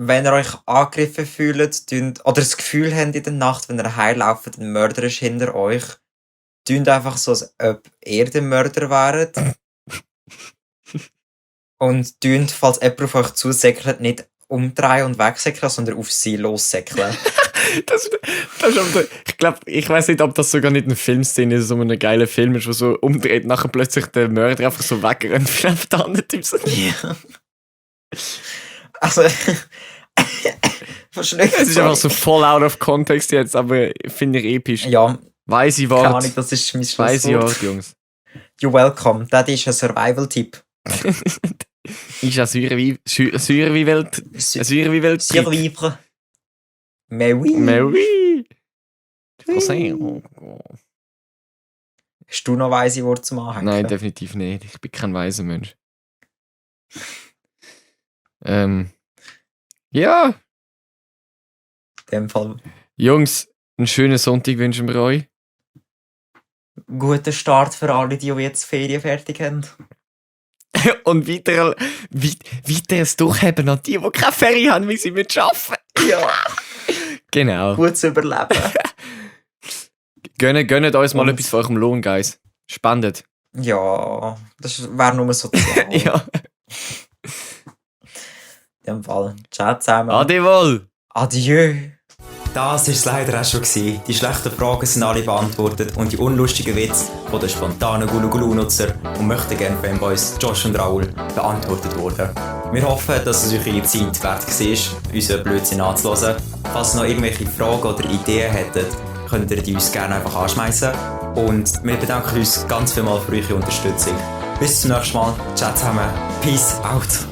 Wenn ihr euch angegriffen fühlt oder das Gefühl habt in der Nacht, wenn ihr heimlauft, ein Mörder ist hinter euch, tönt einfach so, als ob ihr der Mörder wäret. Und tönt, falls jemand auf euch zusäckelt, nicht umdrehen und wegsäckeln, sondern auf sie lossäckeln. Das ist aber, ich weiß nicht, ob das sogar nicht eine Filmszene ist, so ein geiler Film ist, wo so umdreht, nachher plötzlich der Mörder einfach so wegrennt, wie einfach der andere Typ so. Ja. Also, verschnüffelt. Es ist einfach so voll out of context jetzt, aber finde ich episch. Ja, Weise keine Ahnung, Wort. das ist mein Weise Schlusswort. Wort, Jungs. You're welcome. Das ist ein Survival-Tipp. Ist eine Säure-wie-Welt. Eine Säure-wie-Welt. Survivre. Mais oui. Mais oui. Oui. Hast du noch weise Worte zum Anhängen? Nein, definitiv nicht. Ich bin kein weiser Mensch. Ja, In dem Fall. Jungs, einen schönen Sonntag wünschen wir euch. Guter Start für alle, die jetzt Ferien fertig haben. Und weiter es durchheben an die keine Ferien haben, wie sie mit arbeiten. Ja. Genau. Gut zu überleben. Gönnt uns mal Und- etwas von eurem Lohn, Guys. Spendet. Ja, das wäre nur sozial. Ja. In dem Fall. Ciao zusammen. Ade wohl. Adieu. Das war es leider auch schon gewesen. Die schlechten Fragen sind alle beantwortet und die unlustigen Witze von den spontanen Gulu-Gulu-Nutzer und möchten gerne Fanboys Josh und Raoul beantwortet wurden. Wir hoffen, dass es euch ihre Zeit wert war, unseren Blödsinn anzuhören. Falls ihr noch irgendwelche Fragen oder Ideen hättet, könnt ihr die uns gerne einfach anschmeißen. Und wir bedanken uns ganz vielmals für eure Unterstützung. Bis zum nächsten Mal. Ciao zusammen. Peace out.